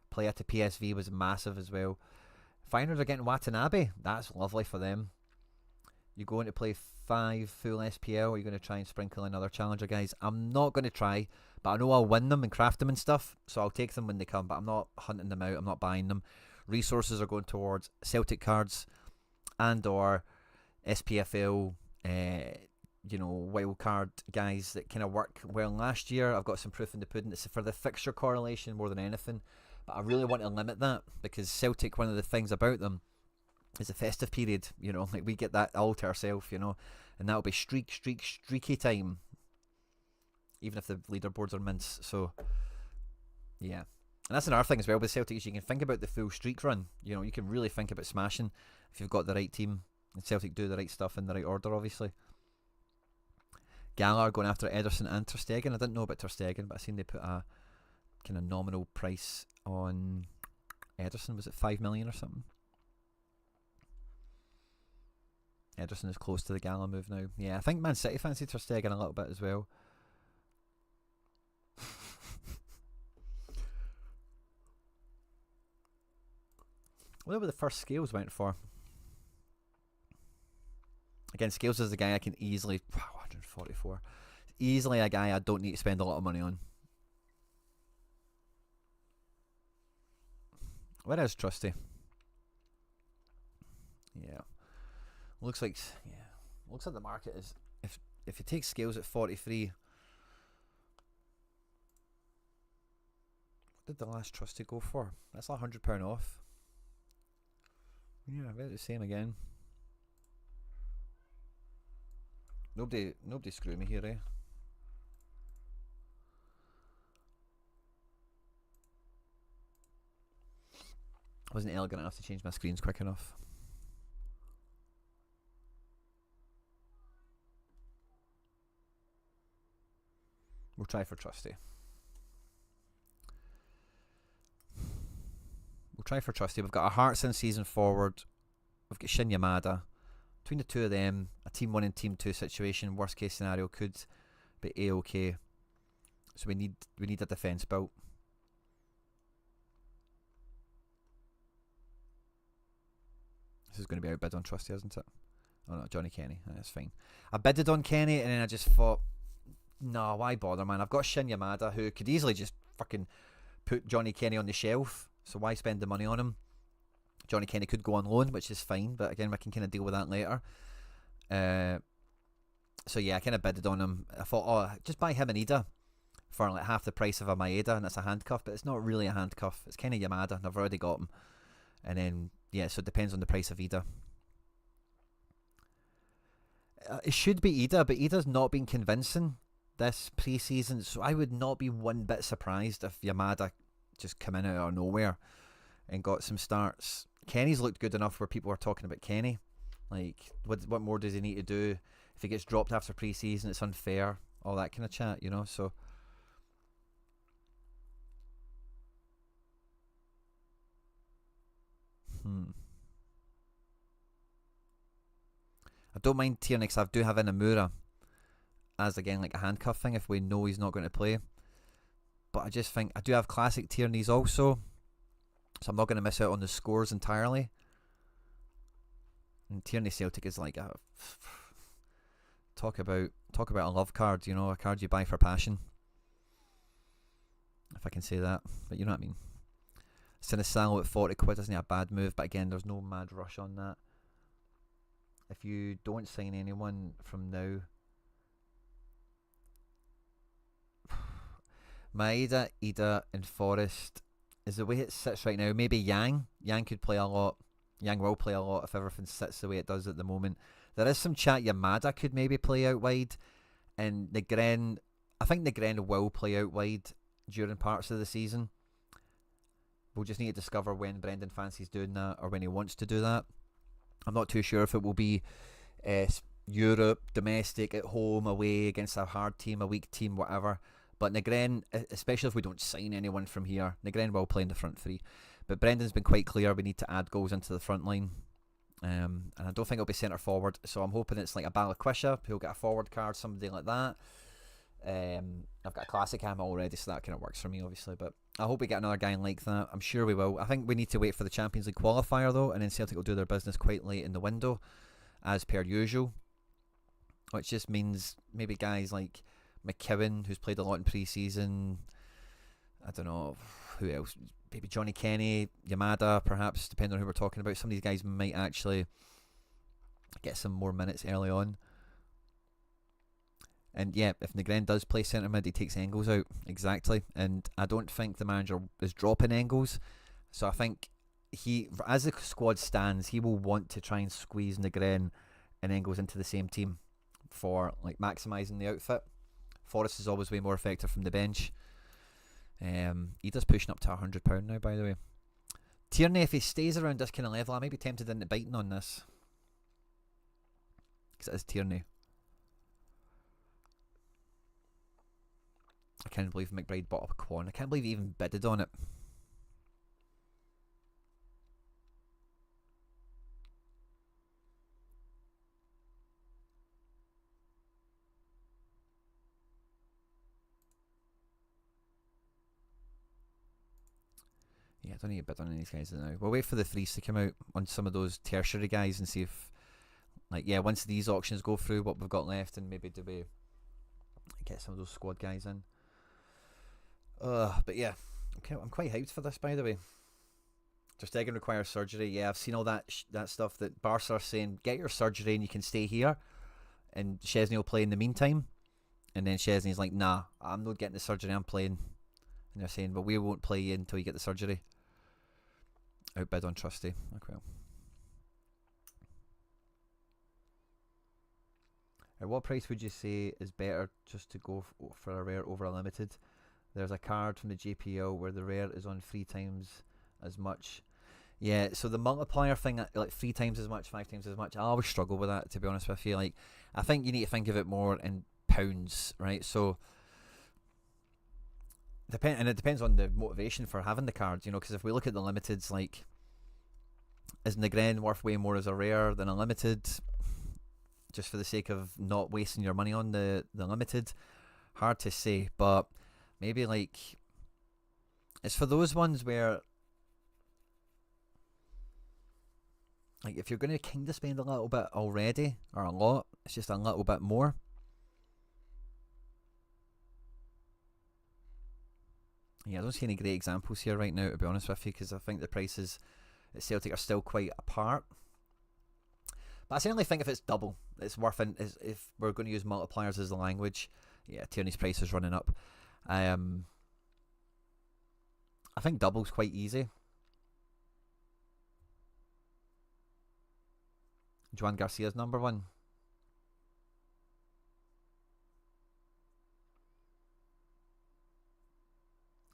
Player to PSV was massive as well. Finers are getting Watanabe. That's lovely for them. You going to play 5 full SPL, or are you going to try and sprinkle in other challenger guys? I'm not going to try, but I know I'll win them and craft them and stuff, so I'll take them when they come, but I'm not hunting them out. I'm not buying them. Resources are going towards Celtic cards and or SPFL, wild card guys that kind of work well last year. I've got some proof in the pudding. It's for the fixture correlation more than anything, but I really want to limit that because Celtic, one of the things about them is the festive period, like we get that all to ourselves, and that'll be streaky time, even if the leaderboards are mince. So yeah, and that's another thing as well with Celtic is you can think about the full streak run. You can really think about smashing if you've got the right team, and Celtic do the right stuff in the right order, obviously. Gallagher going after Ederson and Ter Stegen. I didn't know about Ter Stegen, but I seen they put a kind of nominal price on Ederson. Was it 5 million or something? Ederson is close to the Gala move now. Yeah, I think Man City fancy Ter Stegen a little bit as well. Whatever the first Scales went for. Again, Scales is the guy I can easily... 144. Easily a guy I don't need to spend a lot of money on. Where is Trusty? Yeah. Looks like the market is... If you take Scales at 43... What did the last Trusty go for? That's like £100 off. Yeah, about the same again. Nobody screw me here, eh? I wasn't elegant enough to change my screens quick enough. We'll try for Trusty. We've got a Hearts in season forward. We've got Shin Yamada. Between the two of them, a team 1 and team 2 situation, worst case scenario could be A-OK. So we need a defence built. This is going to be outbid on Trusty, isn't it? Oh no, Johnny Kenny. That's fine. I bidded on Kenny and then I just thought, no, why bother, man? I've got Shin Yamada who could easily just fucking put Johnny Kenny on the shelf. So why spend the money on him? Johnny Kenny could go on loan, which is fine, but again, we can kind of deal with that later. So yeah, I kind of bidded on him. I thought, just buy him and Ida for like half the price of a Maeda, and that's a handcuff, but it's not really a handcuff. It's kind of Yamada, and I've already got him. And then, yeah, so it depends on the price of Ida. It should be Ida, but Ida's not been convincing this pre-season, so I would not be one bit surprised if Yamada just come in out of nowhere and got some starts. Kenny's looked good enough where people are talking about Kenny. Like, what more does he need to do? If he gets dropped after pre-season, it's unfair. All that kind of chat, so... I don't mind Tierney because I do have Inamura as, again, like a handcuff thing if we know he's not going to play. But I just think I do have classic Tierney's also, so I'm not going to miss out on the scores entirely. And Tierney Celtic is like a talk about a love card, a card you buy for passion, if I can say that. But you know what I mean. Sinisalo at 40 quid isn't a bad move, but again, there's no mad rush on that. If you don't sign anyone from now, Maeda, Ida and Forest is the way it sits right now. Maybe Yang could play a lot. Yang will play a lot if everything sits the way it does at the moment. There is some chat Yamada could maybe play out wide, and Negren, I think Negren will play out wide during parts of the season. We'll just need to discover when Brendan fancies doing that or when he wants to do that. I'm not too sure if it will be Europe, domestic, at home, away, against a hard team, a weak team, whatever. But Negren, especially if we don't sign anyone from here, Negren will play in the front three. But Brendan's been quite clear we need to add goals into the front line. And I don't think it'll be centre forward, so I'm hoping it's like a Balikwisha who'll get a forward card, somebody like that. I've got a classic hammer already, so that kind of works for me, obviously. But I hope we get another guy like that. I'm sure we will. I think we need to wait for the Champions League qualifier though, and then Celtic will do their business quite late in the window, as per usual. Which just means maybe guys like McKeown, who's played a lot in pre-season. I don't know who else. Maybe Johnny Kenny, Yamada, perhaps, depending on who we're talking about. Some of these guys might actually get some more minutes early on. And yeah, if Negren does play centre mid, he takes Engels out. Exactly. And I don't think the manager is dropping Engels. So I think he, as the squad stands, he will want to try and squeeze Negren and Engels into the same team for like maximising the outfit. Forrest is always way more effective from the bench. He does pushing up to £100 now, by the way. Tierney, if he stays around this kind of level, I might be tempted into biting on this. Because it is Tierney. I can't believe McBride bought up a Quan. I can't believe he even bidded on it. Yeah, I don't need to bid on any of these guys now. We'll wait for the threes to come out on some of those tertiary guys and see if, like, yeah, once these auctions go through, what we've got left, and maybe do we get some of those squad guys in. But yeah, okay, I'm quite hyped for this, by the way. Ter Stegen requires surgery. Yeah, I've seen all that that stuff that Barca are saying, get your surgery and you can stay here, and Chesney will play in the meantime. And then Chesney's like, nah, I'm not getting the surgery, I'm playing. And they're saying, but we won't play you until you get the surgery. Outbid on Trusty. Okay. At what price would you say is better just to go for a rare over a limited? There's a card from the JPL where the rare is on 3 times as much. Yeah, so the multiplier thing, like 3 times as much, 5 times as much, I always struggle with that, to be honest with you. Like, I think you need to think of it more in pounds, right? So, and it depends on the motivation for having the cards, you know, because if we look at the limiteds, like, is Negren worth way more as a rare than a limited? Just for the sake of not wasting your money on the limited? Hard to say, but maybe, like, it's for those ones where, like, if you're going to kind of spend a little bit already, or a lot, it's just a little bit more. Yeah, I don't see any great examples here right now, to be honest with you, because I think the prices at Celtic are still quite apart. But I certainly think if it's double, it's worth it. If we're going to use multipliers as the language, yeah, Tierney's price is running up. I think double's quite easy. Joan Garcia's number 1.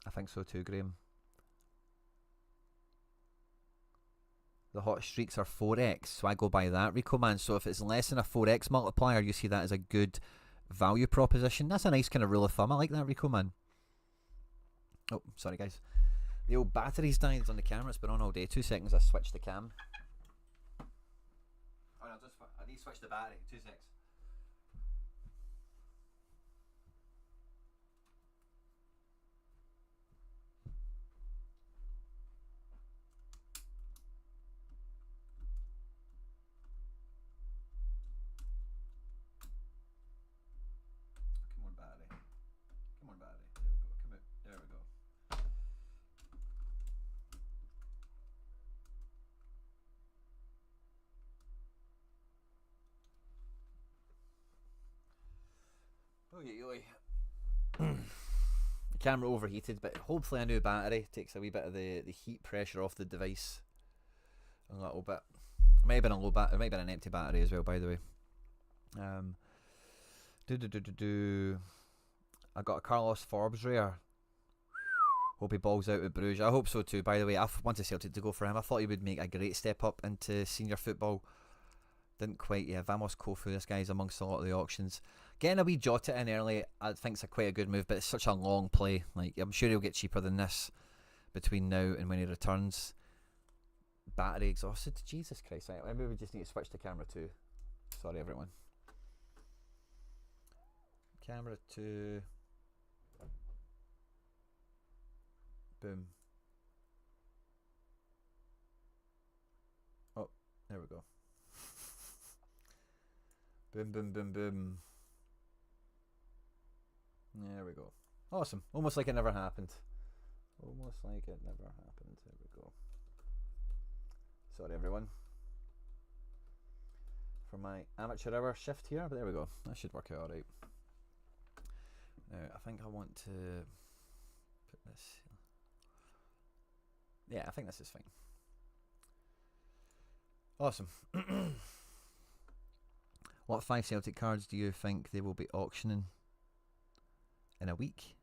I think so too, Graham. The hot streaks are 4x, so I go by that, Rico man. So if it's less than a 4x multiplier, you see that as a good value proposition. That's a nice kind of rule of thumb. I like that, Rico man. Oh, sorry guys. The old battery's died on the camera. It's been on all day. 2 seconds, I switched the cam. Oh no, I need to switch the battery. 2 seconds. The camera overheated, but hopefully a new battery takes a wee bit of the heat pressure off the device a little bit. It might have been a low bat. It might have been an empty battery as well, by the way. I got a Carlos Forbes rare. Hope he balls out with Bruges. I hope so too, by the way. I wanted Celtic to go for him. I thought he would make a great step up into senior football. Didn't quite. Yeah, Vamos Kofu, this guy's amongst a lot of the auctions. Getting a wee Jota in early, I think it's quite a good move, but it's such a long play. Like, I'm sure he'll get cheaper than this between now and when he returns. battery exhausted. Jesus Christ. Right, maybe we just need to switch to camera 2. Sorry, everyone. Camera 2. Boom. Oh, there we go. Boom, boom, boom, boom. There we go. Awesome. Almost like it never happened. Almost like it never happened. There we go. Sorry, everyone, for my amateur hour shift here, but there we go. That should work out alright. Now, I think I want to put this. Yeah, I think this is fine. Awesome. What 5 Celtic cards do you think they will be auctioning in a week?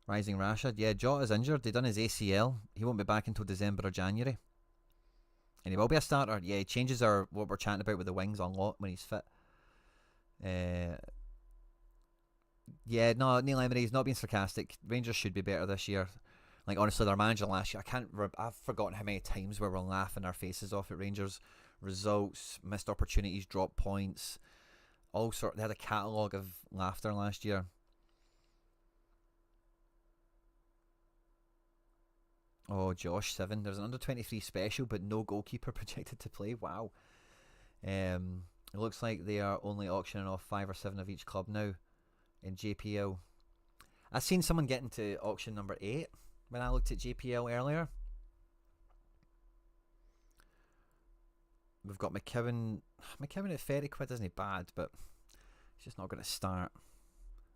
Rising Rashid. Yeah, Jota's injured. They done his ACL. He won't be back until December or January. And he will be a starter. Yeah, he changes what we're chatting about with the wings a lot when he's fit. Yeah, no, Neil Emery's not being sarcastic. Rangers should be better this year. Like, honestly, their manager last year, I've forgotten how many times where we're laughing our faces off at Rangers. Results, missed opportunities, dropped points. They had a catalogue of laughter last year. Oh, Josh 7. There's an under-23 special, but no goalkeeper projected to play. Wow. It looks like they are only auctioning off 5 or 7 of each club now in JPL. I seen someone getting to auction number 8 when I looked at JPL earlier. We've got McKeown. McKeown at 30 quid isn't bad, but he's just not going to start.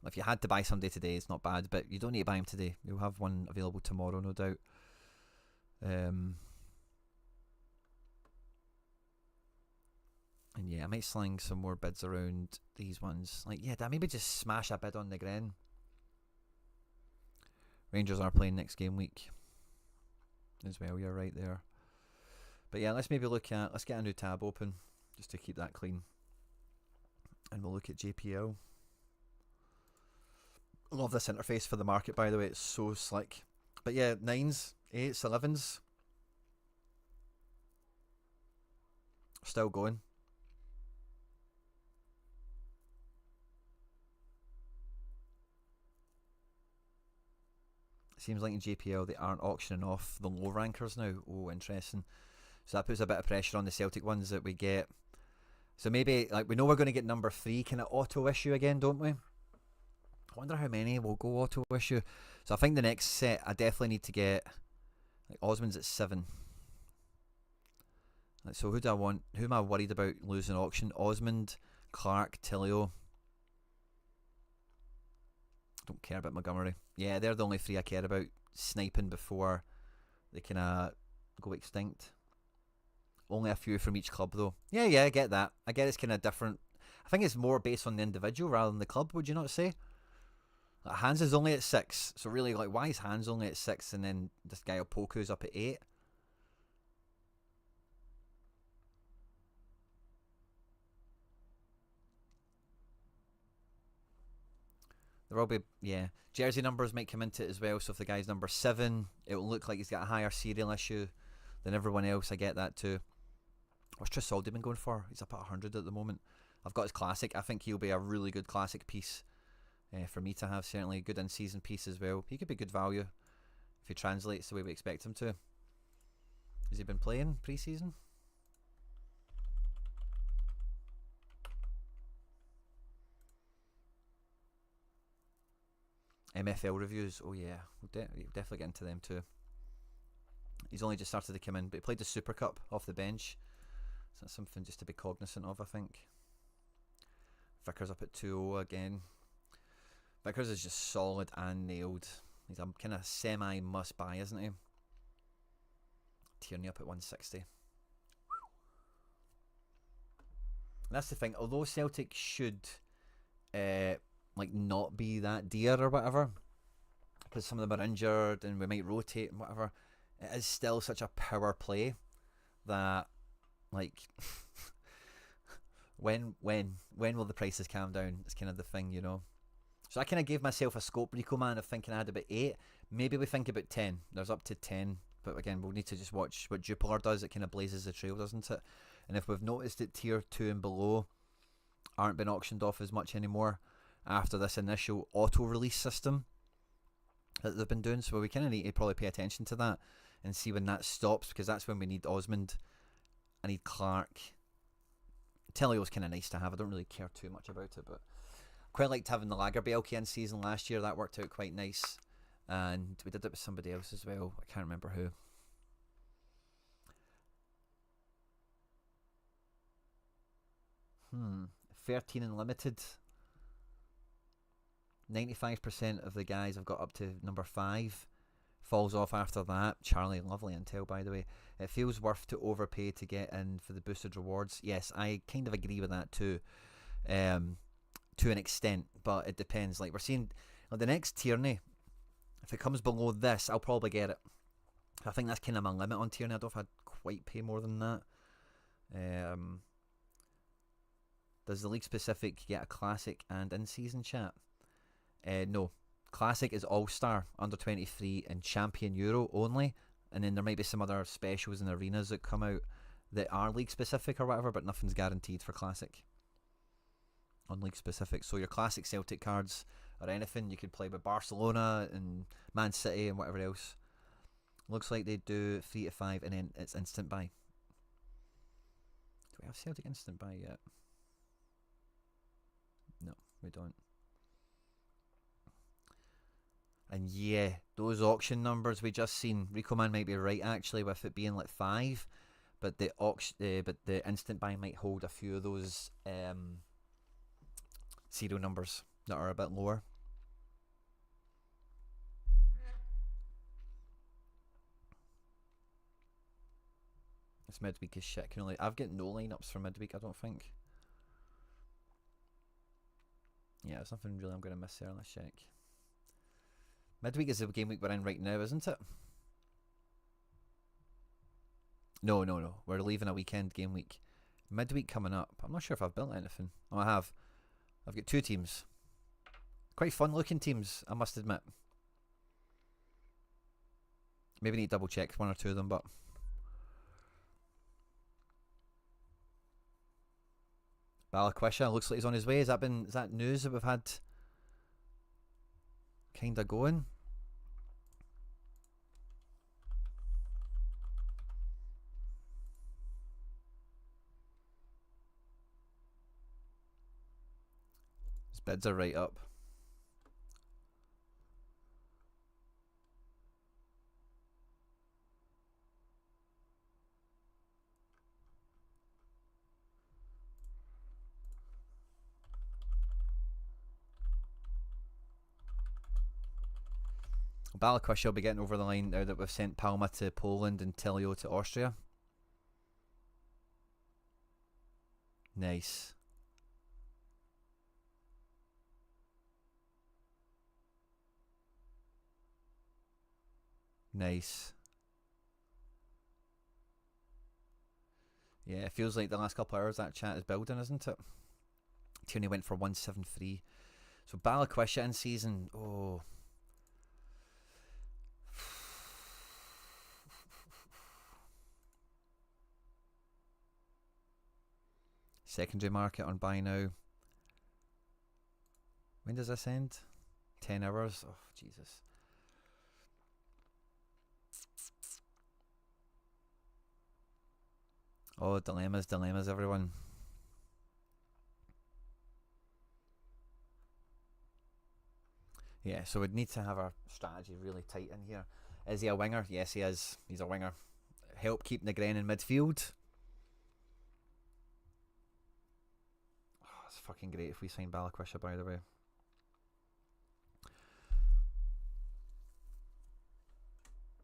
If you had to buy somebody today, it's not bad, but you don't need to buy him today. You'll have one available tomorrow, no doubt. And yeah, I might sling some more bids around these ones. Like, yeah, maybe just smash a bid on the Gren. Rangers are playing next game week as well. You're right there. But yeah, let's get a new tab open just to keep that clean, and we'll look at JPL. Love this interface for the market, by the way. It's so slick. But yeah, 9s, 8s, 11s. Still going. Seems like in JPL they aren't auctioning off the low rankers now. Oh, interesting. So that puts a bit of pressure on the Celtic ones that we get. So maybe, like, we know we're going to get number 3 kind of auto issue again, don't we? I wonder how many will go auto issue. So I think the next set I definitely need to get, like, Osmond's at 7. Like, so who do I want? Who am I worried about losing auction? Osmond, Clark, Theo. Don't care about Montgomery. Yeah, they're the only 3 I care about sniping before they can go extinct. Only a few from each club though. Yeah, I get that. I get it's kind of different. I think it's more based on the individual rather than the club, would you not say? Like, Hans is only at 6, so really, like, why is Hans only at 6 and then this guy Opoku's up at 8? There will be, yeah, jersey numbers might come into it as well. So if the guy's number 7, it will look like he's got a higher serial issue than everyone else. I get that too. What's Tresoldi been going for? He's up at 100 at the moment. I've got his classic. I think he'll be a really good classic piece for me to have. Certainly a good in-season piece as well. He could be good value if he translates the way we expect him to. Has he been playing pre-season? MFL reviews. Oh yeah, we'll definitely get into them too. He's only just started to come in, but he played the Super Cup off the bench. So that's something just to be cognizant of, I think. Vickers up at 2-0 again. Vickers is just solid and nailed. He's a kind of semi must buy, isn't he? Tierney up at 160. And that's the thing. Although Celtic should like not be that dear or whatever, because some of them are injured and we might rotate and whatever, it is still such a power play that, like, when will the prices calm down? It's kind of the thing, you know. So I kind of gave myself a scope, Rico man, of thinking I had about 8, Maybe we think about 10. There's up to 10. But again, we'll need to just watch what Jupiler does. It kind of blazes the trail, doesn't it? And if we've noticed that tier 2 and below aren't being auctioned off as much anymore after this initial auto-release system that they've been doing, so we kind of need to probably pay attention to that and see when that stops, because that's when we need Osmond. I need Clark. Telio's kind of nice to have. I don't really care too much about it, but quite liked having the Lager BLKN season last year. That worked out quite nice. And we did it with somebody else as well. I can't remember who. 13 and limited. 95% of the guys have got up to number 5. Falls off after that. Charlie, lovely intel, by the way. It feels worth to overpay to get in for the boosted rewards. Yes, I kind of agree with that too. To an extent, but it depends. Like we're seeing, like the next Tierney, if it comes below this, I'll probably get it. I think that's kind of my limit on Tierney. I don't know if I'd quite pay more than that. Does the league specific get a classic and in-season chat? No. Classic is All-Star, under 23, and Champion Euro only. And then there might be some other specials and arenas that come out that are league specific or whatever, but nothing's guaranteed for Classic on league specific. So your classic Celtic cards or anything, you could play with Barcelona and Man City and whatever else. Looks like they do 3 to 5 and then it's instant buy. Do we have Celtic instant buy yet? No, we don't. And yeah, those auction numbers we just seen, Rico Man might be right actually with it being like 5, but the instant buy might hold a few of those serial numbers that are a bit lower. This midweek is shit. I've got no lineups for midweek, I don't think. Yeah, there's nothing really I'm going to miss there. Let's check. Midweek is the game week we're in right now, isn't it? No. We're leaving a weekend game week. Midweek coming up. I'm not sure if I've built anything. Oh, I have. I've got 2 teams. Quite fun looking teams, I must admit. Maybe need to double check 1 or 2 of them, but Balikwisha looks like he's on his way. Is that news that we've had kinda going? His bids are right up. Balikwisha will be getting over the line now that we've sent Palma to Poland and Theo to Austria. Nice. Nice. Yeah, it feels like the last couple of hours that chat is building, isn't it? Tierney went for 173. So Balikwisha in season. Oh. Secondary market on buy now. When does this end? 10 hours? Oh, Jesus. Oh, dilemmas, everyone. Yeah, so we'd need to have our strategy really tight in here. Is he a winger? Yes, he is. He's a winger. Help keep Negren in midfield. It's fucking great if we sign Balikwisha, by the way.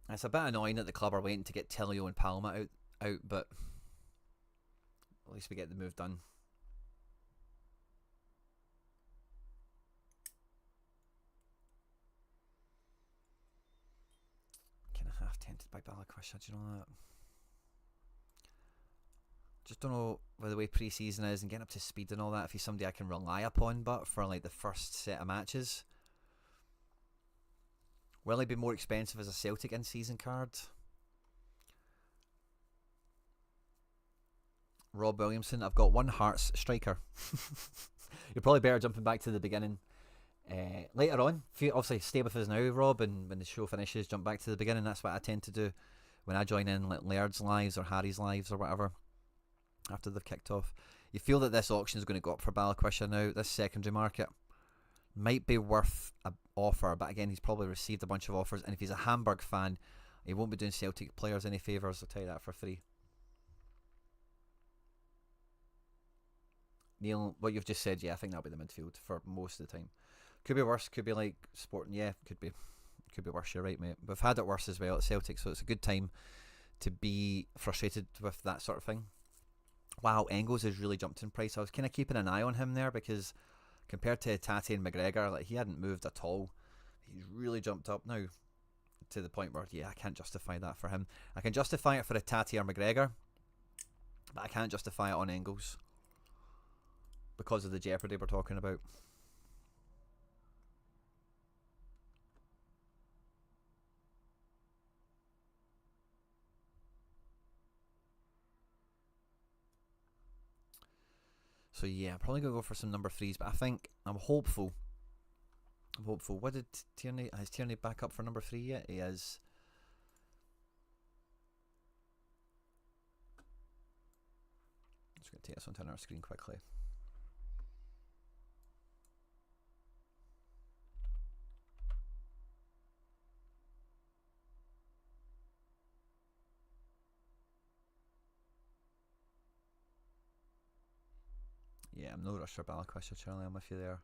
It's a bit annoying that the club are waiting to get Theo and Palma out, but at least we get the move done. Kind of half tempted by Balikwisha, do you know that? Just don't know where the way pre-season is and getting up to speed and all that, if he's somebody I can rely upon, but for like the first set of matches. Will he be more expensive as a Celtic in-season card? Rob Williamson, I've got one Hearts striker. You're probably better jumping back to the beginning later on. Obviously, stay with us now, Rob, and when the show finishes, jump back to the beginning. That's what I tend to do when I join in, like Laird's lives or Harry's lives or whatever, after they've kicked off. You feel that this auction is going to go up for Balikwisha now, this secondary market. Might be worth an offer, but again, he's probably received a bunch of offers, and if he's a Hamburg fan, he won't be doing Celtic players any favours, I'll tell you that for free. Neil, what you've just said, yeah, I think that'll be the midfield for most of the time. Could be worse, could be like Sporting, yeah, could be worse, you're right, mate. We've had it worse as well at Celtic, so it's a good time to be frustrated with that sort of thing. Wow, Engels has really jumped in price. I was kind of keeping an eye on him there because compared to Tati and McGregor, like he hadn't moved at all. He's really jumped up now to the point where, yeah, I can't justify that for him. I can justify it for a Tati or McGregor, but I can't justify it on Engels because of the jeopardy we're talking about. So yeah, I'm probably going to go for some number 3s, but I think I'm hopeful. What did Tierney... Has Tierney back up for number 3 yet? He is. Just going to take this onto another screen quickly. Yeah, I'm no rush for Balikwisha, Charlie. I'm with you there.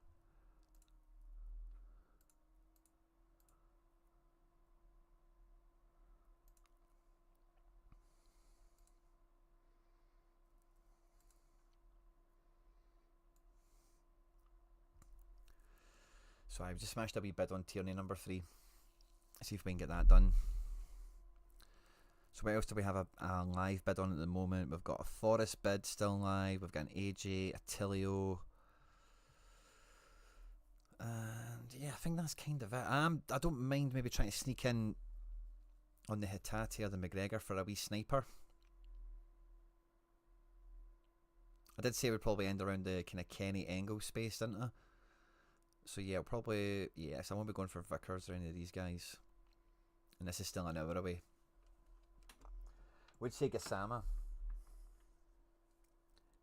So I've just smashed a wee bid on Tierney number 3. See if we can get that done. So what else do we have a live bid on at the moment? We've got a Forest bid still live. We've got an AJ, a Theo. And yeah, I think that's kind of it. I don't mind maybe trying to sneak in on the Hitati or the McGregor for a wee sniper. I did say we'd probably end around the kind of Kenny Engel space, didn't I? So yeah, probably, yes, I won't be going for Vickers or any of these guys. And this is still an hour away. Would say Gassama.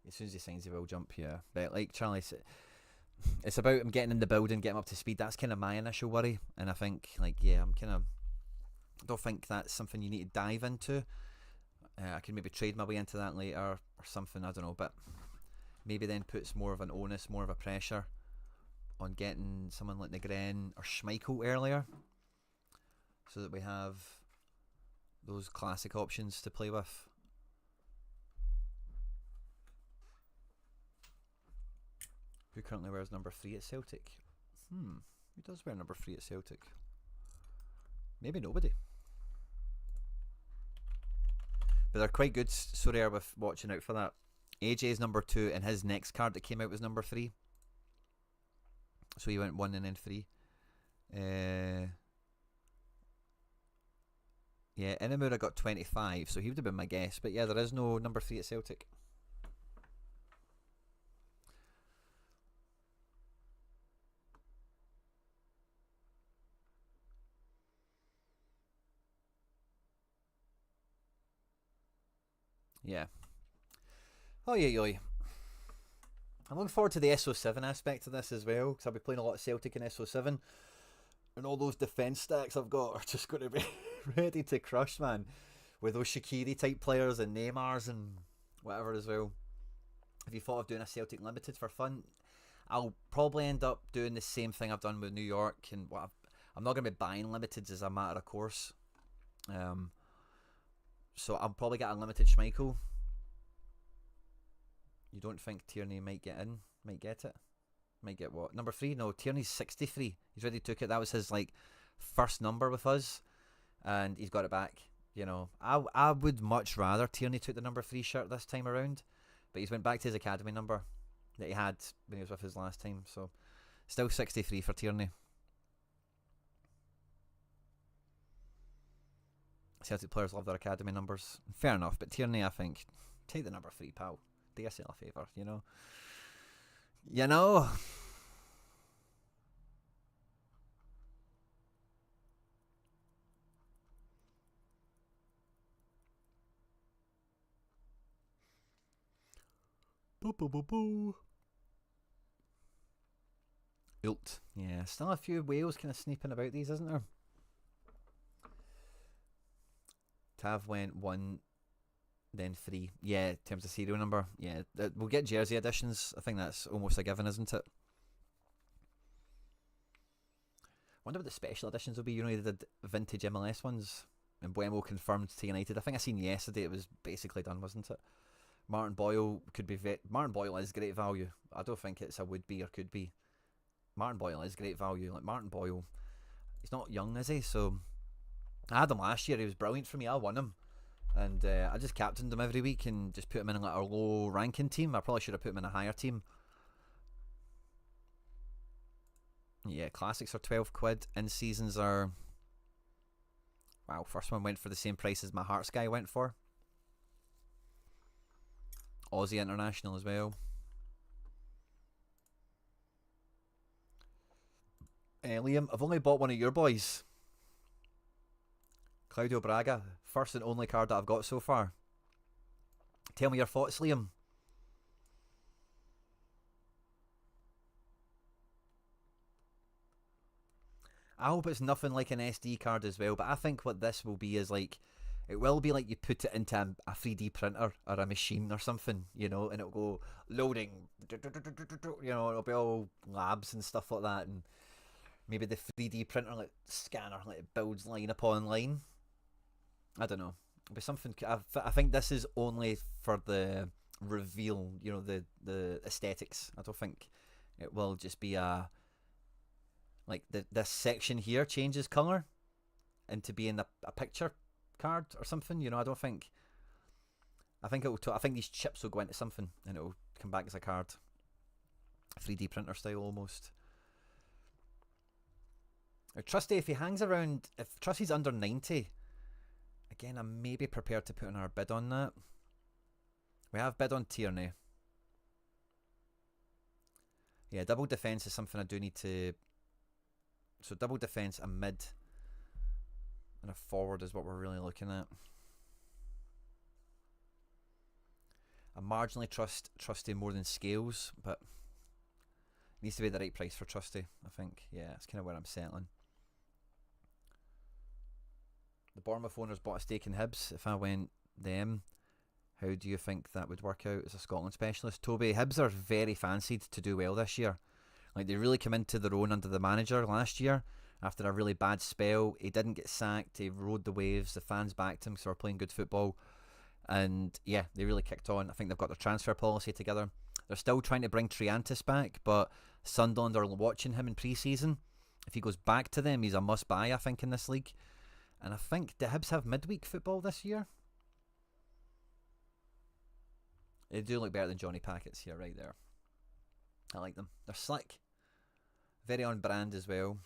As soon as he signs, he will jump, yeah. But like Charlie said, it's about him getting in the building, getting up to speed. That's kind of my initial worry. And I think, like, yeah, I don't think that's something you need to dive into. I can maybe trade my way into that later or something, I don't know. But maybe then puts more of an onus, more of a pressure on getting someone like Negren or Schmeichel earlier, so that we have those classic options to play with. Who currently wears number 3 at Celtic? Who does wear number 3 at Celtic? Maybe nobody. But they're quite good, Sorare, with watching out for that. AJ's number 2 and his next card that came out was number 3. So he went 1 and then 3. Yeah, Inamura got 25, so he would have been my guess. But yeah, there is no number 3 at Celtic. Yeah. Oh yeah. I'm looking forward to the SO7 aspect of this as well, because I'll be playing a lot of Celtic in SO7. And all those defence stacks I've got are just going to be ready to crush, man. With those Shaqiri type players and Neymars and whatever as well. If you thought of doing a Celtic Limited for fun, I'll probably end up doing the same thing I've done with New York. And I'm not going to be buying Limiteds as a matter of course. So I'll probably get a Limited Schmeichel. You don't think Tierney might get in? Might get it? Might get what? Number 3? No, Tierney's 63. He's already took it. That was his like first number with us, and he's got it back. You know, I would much rather Tierney took the number 3 shirt this time around, but he's went back to his academy number that he had when he was with his last time. So still 63 for Tierney. Celtic players love their academy numbers. Fair enough, but Tierney, I think, take the number 3, pal. Do yourself a favour, you know? You know? Boo boo boo boo. Ult. Yeah, still a few whales kind of sneaking about these, isn't there? Tav went 1, then 3. Yeah, in terms of serial number. Yeah, we'll get jersey editions. I think that's almost a given, isn't it? Wonder what the special editions will be. You know, they did vintage MLS ones, and Buemo confirmed to United. I think I seen yesterday it was basically done, wasn't it? Martin Boyle could be. Martin Boyle is great value. I don't think it's a would be or could be. Martin Boyle is great value. Like Martin Boyle, he's not young, is he? So I had him last year. He was brilliant for me. I won him, and I just captained him every week and just put him in like a low ranking team. I probably should have put him in a higher team. Yeah, classics are 12 quid. In seasons are, wow, first one went for the same price as my Hearts guy went for. Aussie International as well. Liam, I've only bought one of your boys. Claudio Braga. First and only card that I've got so far. Tell me your thoughts, Liam. I hope it's nothing like an SD card as well, but I think what this will be is like, it will be like you put it into a 3D printer or a machine or something, you know, and it'll go loading, you know, it'll be all labs and stuff like that, and maybe the 3D printer like scanner like it builds line upon line. I don't know. It'll be something. I think this is only for the reveal, you know, the aesthetics. I don't think it will just be a like this section here changes colour into being a picture card or something. You know, I don't think. I think I think these chips will go into something and it'll come back as a card, 3D printer style almost. Now, Trusty, if he hangs around, if Trusty's under 90, again, I'm maybe prepared to put in our bid on that. We have bid on Tierney. Yeah, double defence is something I do need to. So double defence, a mid, and a forward is what we're really looking at. I marginally trust Trusty more than Scales, but it needs to be the right price for Trusty, I think. Yeah, that's kind of where I'm settling. The Bournemouth owners bought a stake in Hibs. If I went them, how do you think that would work out as a Scotland specialist? Toby, Hibs are very fancied to do well this year. Like, they really come into their own under the manager last year after a really bad spell. He didn't get sacked. He rode the waves. The fans backed him because they were playing good football. And yeah, they really kicked on. I think they've got their transfer policy together. They're still trying to bring Triantis back, but Sunderland are watching him in pre-season. If he goes back to them, he's a must-buy, I think, in this league. And I think, the Hibs have midweek football this year? They do look better than Johnny Packets here, right there. I like them. They're slick. Very on brand as well.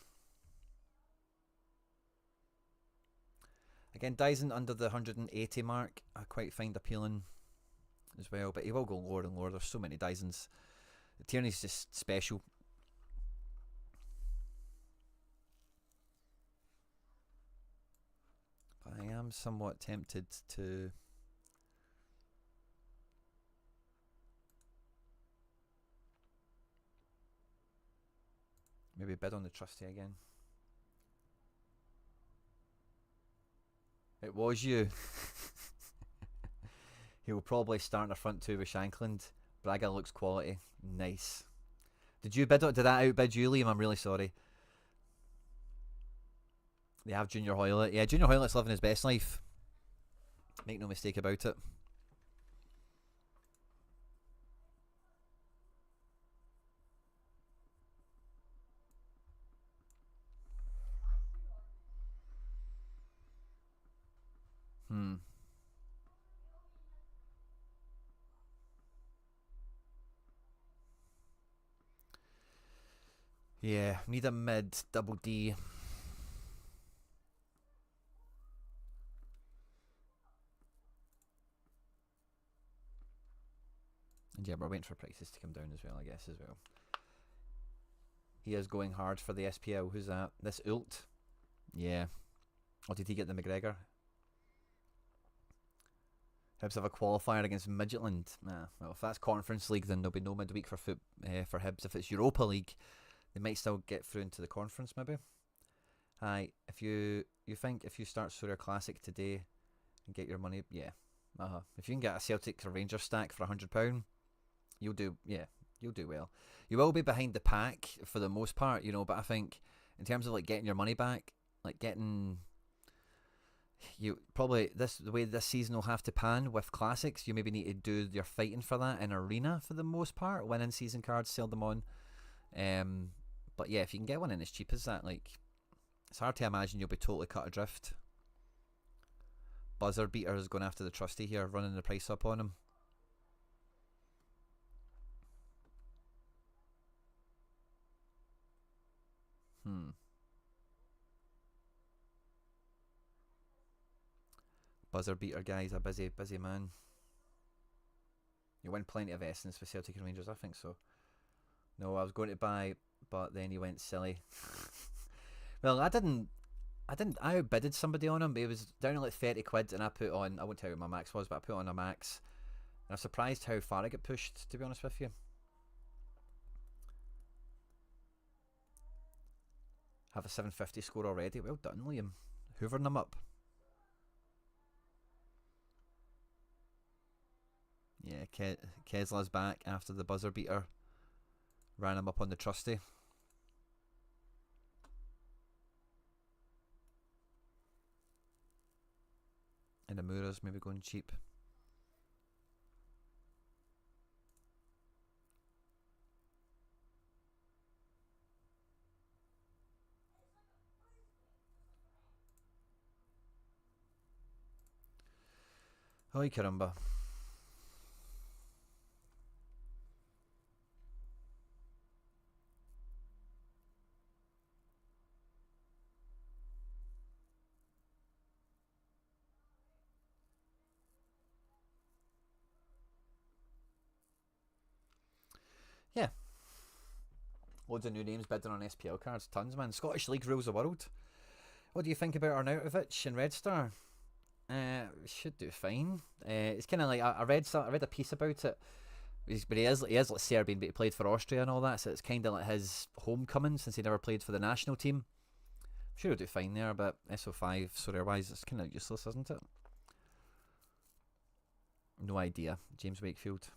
Again, Dyson under the 180 mark, I quite find appealing as well. But he will go lower and lower. There's so many Dysons. Tierney's just special. But I am somewhat tempted to... maybe bid on the Trusty again. It was you. He will probably start in the front two with Shankland. Braga looks quality. Nice. Did you bid? Did that outbid you, Liam? I'm really sorry. They have Junior Hoylett. Yeah, Junior Hoylett's living his best life. Make no mistake about it. Yeah, need a mid, double D. And yeah, we're waiting for prices to come down as well, I guess, as well. He is going hard for the SPL. Who's that? This Ult? Yeah. Or did he get the McGregor? Hibs have a qualifier against Midtjylland. Well, if that's Conference League, then there'll be no midweek for Hibs. If it's Europa League, they might still get through into the conference, maybe. Aye, if you think if you start Sorare Classic today and get your money, yeah. If you can get a Celtic or Rangers stack for £100, you'll do well. You will be behind the pack for the most part, but I think in terms of like getting your money back, like getting you probably the way this season will have to pan with classics, you maybe need to do your fighting for that in arena for the most part, win in season cards, sell them on. But yeah, if you can get one in as cheap as that, like it's hard to imagine you'll be totally cut adrift. Buzzer Beater is going after the trusty here, running the price up on him. Buzzer Beater guy's a busy man. You win plenty of essence with Celtic and Rangers, I think so. No, I was going to buy, but then he went silly. Well, I outbidded somebody on him, but he was down to like 30 quid, and I won't tell you what my max was, but I put on a max. And I'm surprised how far I got pushed, to be honest with you. Have a 750 score already. Well done, Liam. Hoovering them up. Yeah, Kesla's back after the buzzer beater. Ran him up on the trusty. And Amura's maybe going cheap. Ay caramba. Yeah. Loads of new names bidding on SPL cards. Tons, man. Scottish League rules the world. What do you think about Arnautovic and Red Star? Should do fine. It's kind of like I read a piece about it. But he is like Serbian, but he played for Austria and all that, so it's kind of like his homecoming since he never played for the national team. I'm sure he'll do fine there, but SO5 Sorare wise, it's kind of useless, isn't it? No idea. James Wakefield.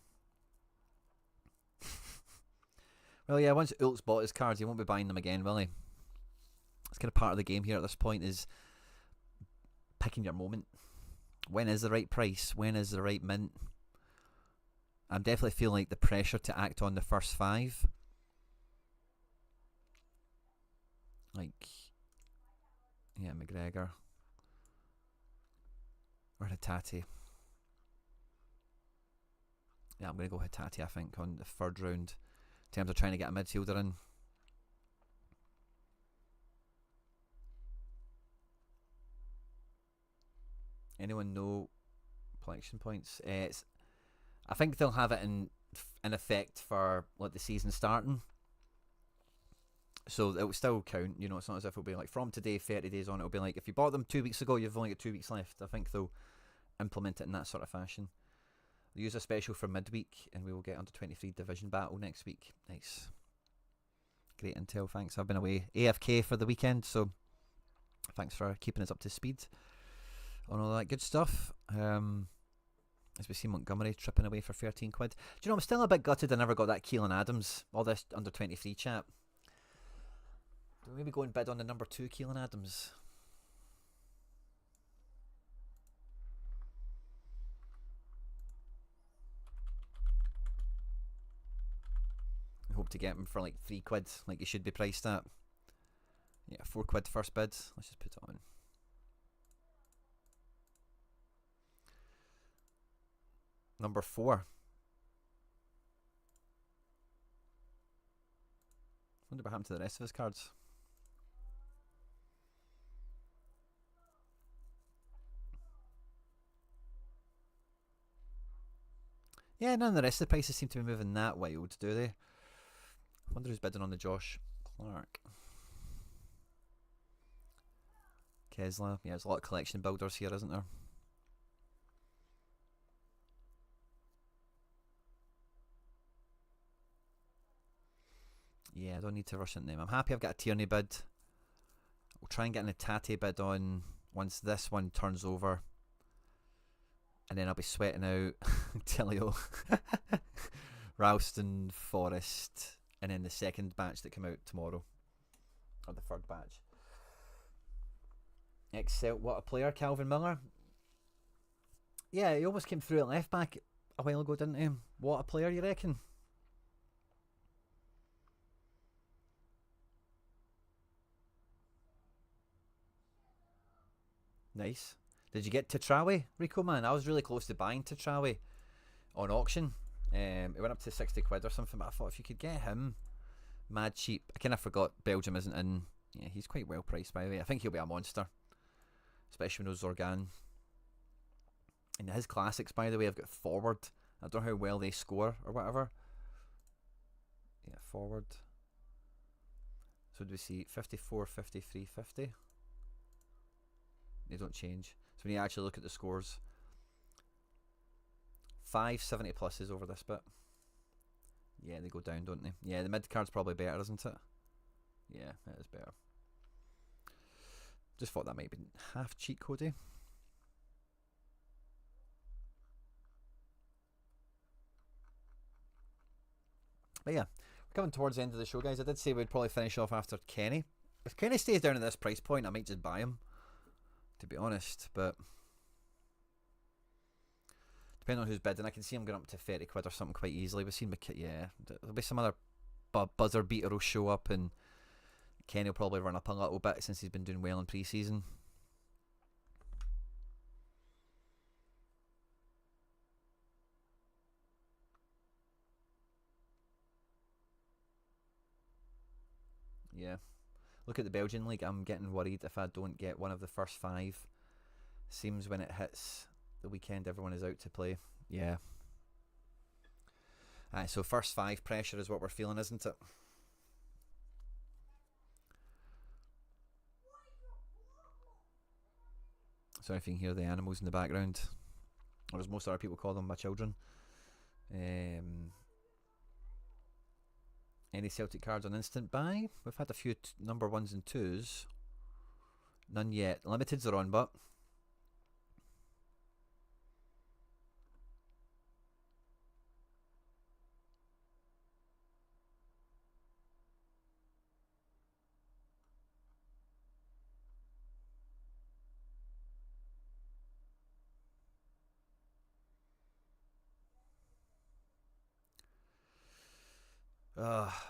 Well, yeah, once Ult's bought his cards, he won't be buying them again, will he? It's kind of part of the game here at this point, is picking your moment. When is the right price? When is the right mint? I'm definitely feeling like the pressure to act on the first 5. Like, yeah, McGregor. Or Hatate. Yeah, I'm going to go Hatate, I think, on the 3rd round. In terms of trying to get a midfielder in. Anyone know collection points? I think they'll have it in effect for like the season starting. So it will still count, it's not as if it'll be like from today, 30 days on, it'll be like if you bought them 2 weeks ago, you've only got 2 weeks left. I think they'll implement it in that sort of fashion. They'll use a special for midweek, and we will get under 23 division battle next week. Nice. Great intel, thanks. I've been away AFK for the weekend, so thanks for keeping us up to speed on all that good stuff. As we see Montgomery tripping away for 13 quid. Do you know, I'm still a bit gutted I never got that Keelin Adams, all this under 23 chat. Do we maybe go and bid on the number 2 Keelin Adams? I hope to get him for like 3 quid, like he should be priced at. Yeah, 4 quid first bid. Let's just put it on. Number 4. Wonder what happened to the rest of his cards. Yeah, none of the rest of the prices seem to be moving that wild, do they? I wonder who's bidding on the Josh Clark. Kesler. Yeah, there's a lot of collection builders here, isn't there? Yeah, I don't need to rush into them. I'm happy I've got a Tierney bid. We'll try and get an Tate bid on once this one turns over. And then I'll be sweating out Theo, Ralston, Forest, and then the second batch that come out tomorrow. Or the third batch. Excel, what a player, Calvin Miller. Yeah, he almost came through at left back a while ago, didn't he? What a player, you reckon? Nice. Did you get Tatrawi, Rico, man? I was really close to buying Tatrawi on auction. It went up to 60 quid or something, but I thought if you could get him mad cheap. I kind of forgot Belgium isn't in. Yeah, he's quite well priced, by the way. I think he'll be a monster, especially with no Zorgan. And his classics, by the way, I've got forward. I don't know how well they score or whatever. Yeah, forward. So do we see 54, 53, 50? They don't change. So when you actually look at the scores, 570 pluses over this bit. Yeah, they go down, don't they? Yeah, the mid card's probably better, isn't it? Yeah, it is better. Just thought that might be half cheat codey. But yeah, we're coming towards the end of the show, guys. I did say we'd probably finish off after Kenny. If Kenny stays down at this price point, I might just buy him, to be honest. But depending on who's bidding, I can see him going up to 30 quid or something quite easily. We've seen McKit, yeah. There'll be some other buzzer beater will show up, and Kenny will probably run up a little bit since he's been doing well in pre-season. Yeah. Look at the Belgian league. I'm getting worried if I don't get one of the first 5. Seems when it hits the weekend, everyone is out to play. Yeah. So first 5 pressure is what we're feeling, isn't it? Sorry if you can hear the animals in the background, or as most other people call them, my children. Any Celtic cards on instant buy? We've had a few number 1s and 2s. None yet. Limiteds are on, but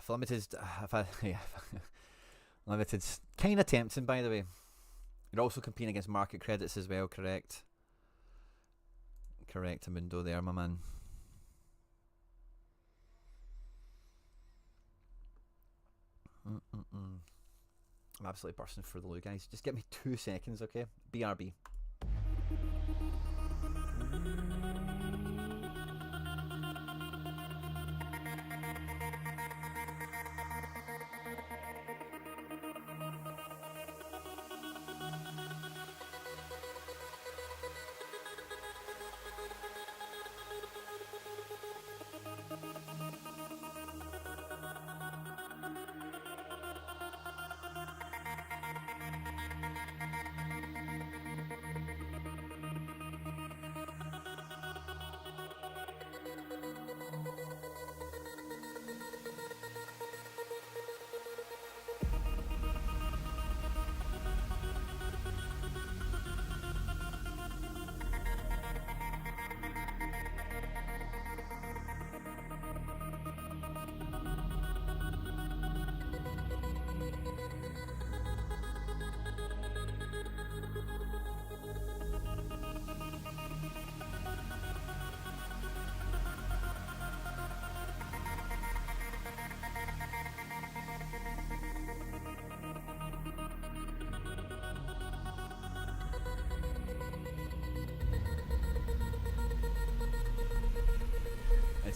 for limiteds, I've had, yeah, limiteds kind of tempting, by the way. You're also competing against market credits as well, correct? Correct, Amundo there, my man. I'm absolutely bursting for the loo, guys. Just give me 2 seconds, okay? BRB.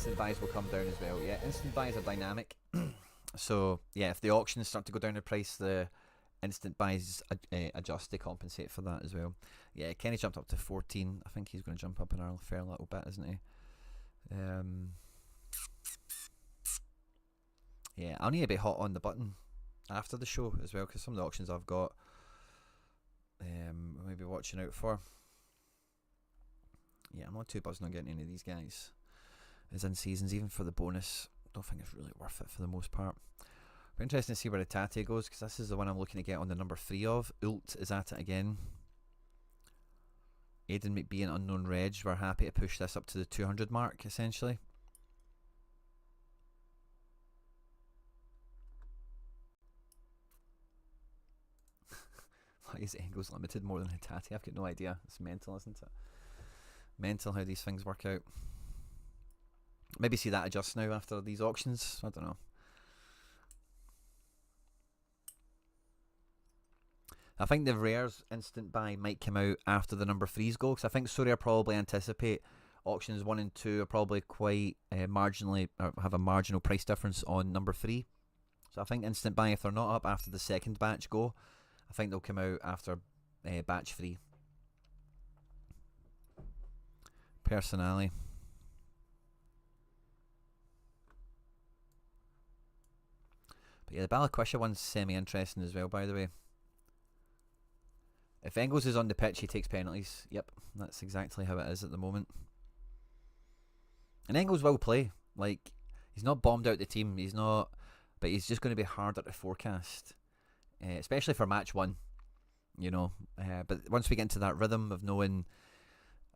instant buys will come down as well. Yeah, instant buys are dynamic. So yeah, if the auctions start to go down in price, the instant buys adjust to compensate for that as well. Yeah, Kenny jumped up to 14. I think he's going to jump up in a fair little bit, isn't he? Yeah, I'll need to be hot on the button after the show as well, because some of the auctions I've got, maybe watching out for. Yeah, I'm not too buzzing on getting any of these guys as in seasons, even for the bonus. Don't think it's really worth it for the most part. Be interesting to see where the Tate goes, because this is the one I'm looking to get on the number 3 of. Ult is at it again. Aidan McBee and Unknown Reg were happy to push this up to the 200 mark, essentially. Why is Engels limited more than Hatate? I've got no idea. It's mental, isn't it? Mental how these things work out. Maybe see that adjust now after these auctions. I don't know. I think the rares instant buy might come out after the number 3s go, because I think Sorare probably anticipate auctions 1 and 2 are probably quite marginally, or have a marginal price difference on number 3. So I think instant buy, if they're not up after the second batch go, I think they'll come out after batch 3. Personally. But yeah, the Balikwisha one's semi-interesting as well, by the way. If Engels is on the pitch, he takes penalties. Yep, that's exactly how it is at the moment. And Engels will play. Like, he's not bombed out the team. He's not, but he's just going to be harder to forecast, especially for match 1. You know, but once we get into that rhythm of knowing,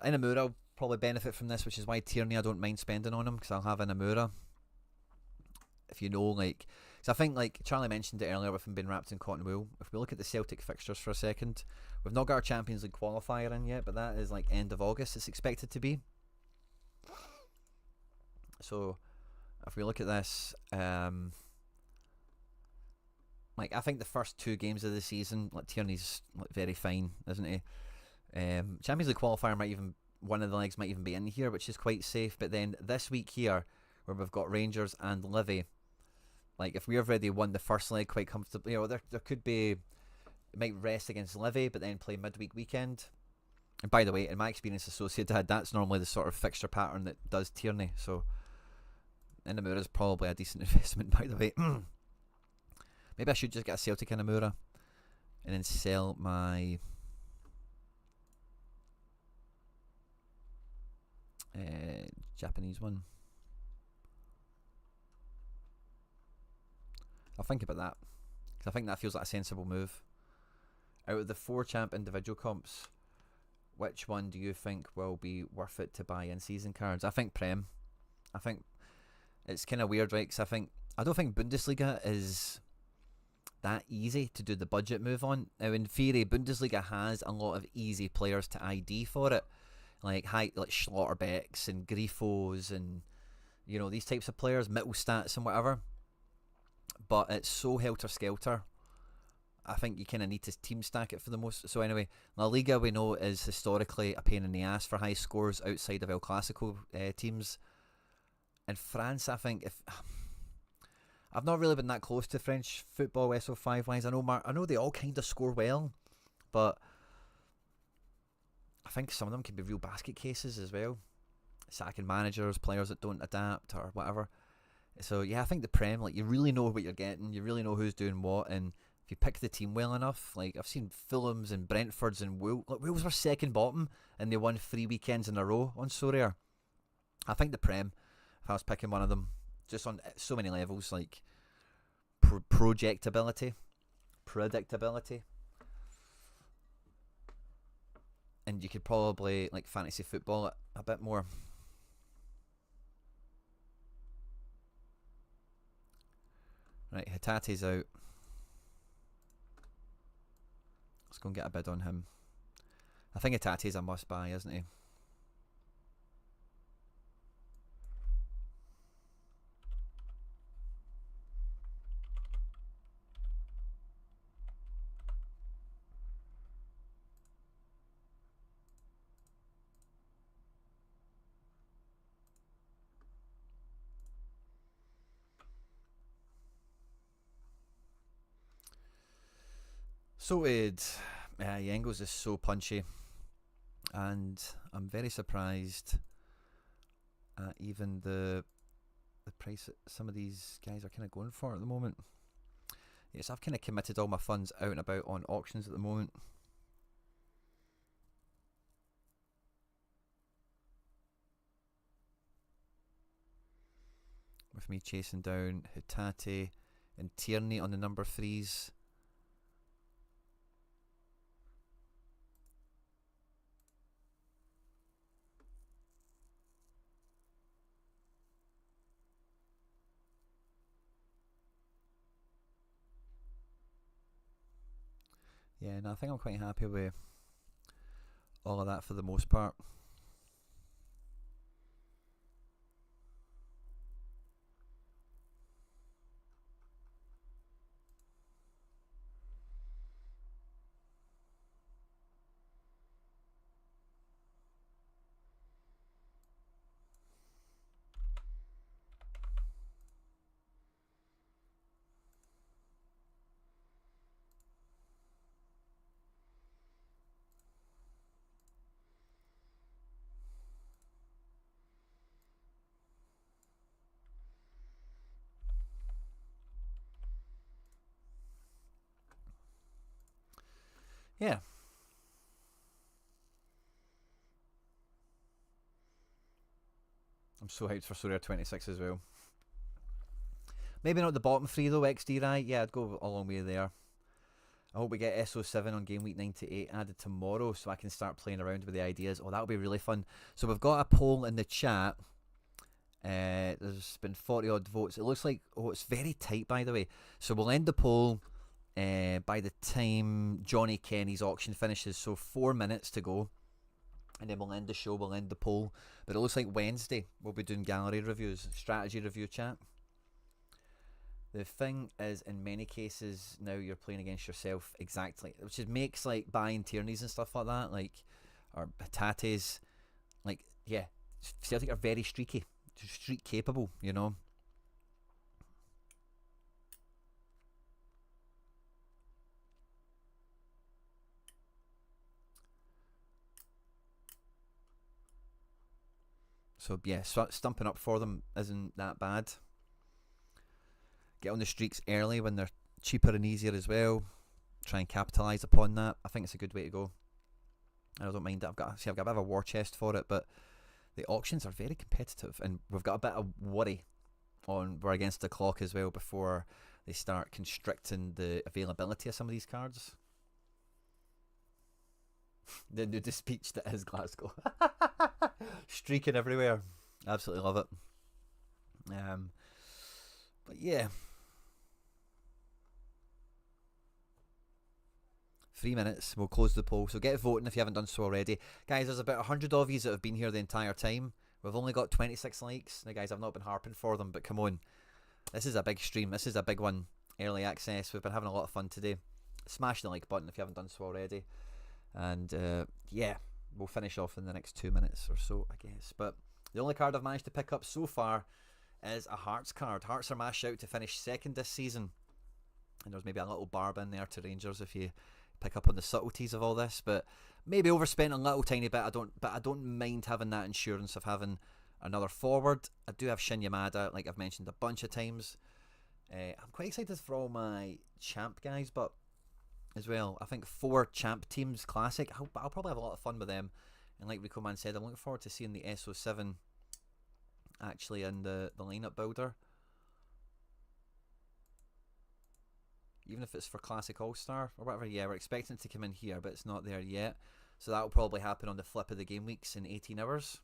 Inamura will probably benefit from this, which is why Tierney I don't mind spending on him, because I'll have Inamura. If you know, like, because I think, like Charlie mentioned it earlier with him being wrapped in cotton wool. If we look at the Celtic fixtures for a second, we've not got our Champions League qualifier in yet, but that is like end of August. It's expected to be. So, if we look at this, like, I think the first 2 games of the season, like, Tierney's like very fine, isn't he? Champions League qualifier might even, one of the legs might even be in here, which is quite safe. But then this week here, where we've got Rangers and Livy, like, if we've already won the first leg quite comfortably, you know, there could be, it might rest against Livy, but then play midweek weekend. And by the way, in my experience as Sociedad, that's normally the sort of fixture pattern that does Tierney. So Inamura is probably a decent investment, by the way. Maybe I should just get a Celtic Inamura and then sell my Japanese one. I'll think about that, because I think that feels like a sensible move. Out of the 4 champ individual comps, which one do you think will be worth it to buy in season cards? I think Prem. I think it's kind of weird, right? Because I don't think Bundesliga is that easy to do the budget move on. Now, in theory, Bundesliga has a lot of easy players to ID for it, like Schlotterbecks and Grifos and, you know, these types of players, Mittelstats and whatever. But it's so helter-skelter. I think you kind of need to team stack it for the most. So anyway, La Liga, we know, is historically a pain in the ass for high scores outside of El Clasico teams. In France, I think, if I've not really been that close to French football SO5 wise. I know they all kind of score well, but I think some of them can be real basket cases as well. Sacking managers, players that don't adapt or whatever. So yeah, I think the Prem, like, you really know what you're getting, you really know who's doing what, and if you pick the team well enough, like, I've seen Fulham's and Brentford's and Wolves were second bottom and they won 3 weekends in a row on Sorare. I think the Prem, if I was picking one of them, just on so many levels, like projectability, predictability, and you could probably, like, fantasy football it a bit more. Right, Hatate's out. Let's go and get a bid on him. I think Hatate's a must buy, isn't he? Sorted. Yengos is so punchy, and I'm very surprised at even the price that some of these guys are kind of going for at the moment. Yes, I've kind of committed all my funds out and about on auctions at the moment. With me chasing down Hitate and Tierney on the number 3s. Yeah, no, I think I'm quite happy with all of that for the most part. Yeah. I'm so hyped for Sorare 26 as well. Maybe not the bottom 3 though, XD right? Yeah, I'd go a long way there. I hope we get SO7 on game week 98 added tomorrow so I can start playing around with the ideas. Oh, that'll be really fun. So we've got a poll in the chat. There's been 40 odd votes. It looks like, oh, it's very tight by the way. So we'll end the poll by the time Johnny Kenny's auction finishes. So 4 minutes to go. And then we'll end the show, we'll end the poll. But it looks like Wednesday we'll be doing gallery reviews, strategy review chat. The thing is, in many cases now you're playing against yourself exactly, which makes like buying Tierney's and stuff like that, like, or Hitates, like, yeah, Celtic are very streaky, streak capable, you know. So yeah, stumping up for them isn't that bad. Get on the streaks early when they're cheaper and easier as well. Try and capitalise upon that. I think it's a good way to go. And I don't mind that. I've got a bit of a war chest for it, but the auctions are very competitive, and we've got a bit of worry on we're against the clock as well before they start constricting the availability of some of these cards. The speech that is Glasgow. Streaking everywhere. Absolutely love it. But yeah. 3 minutes, we'll close the poll. So get voting if you haven't done so already. Guys, there's about 100 of you that have been here the entire time. We've only got 26 likes. Now guys, I've not been harping for them, but come on. This is a big stream. This is a big one. Early access. We've been having a lot of fun today. Smash the like button if you haven't done so already. And yeah, we'll finish off in the next 2 minutes or so, I guess. But the only card I've managed to pick up so far is a Hearts card. Hearts are my shout to finish second this season. And there's maybe a little barb in there to Rangers if you pick up on the subtleties of all this, but maybe overspent a little tiny bit. I don't mind having that insurance of having another forward. I do have Shin Yamada, like I've mentioned a bunch of times. I'm quite excited for all my champ guys, but as well, I think 4 champ teams classic. I'll probably have a lot of fun with them. And like Rico Man said, I'm looking forward to seeing the SO7 actually in the lineup builder. Even if it's for Classic All-Star or whatever. Yeah, we're expecting it to come in here, but it's not there yet. So that will probably happen on the flip of the game weeks in 18 hours.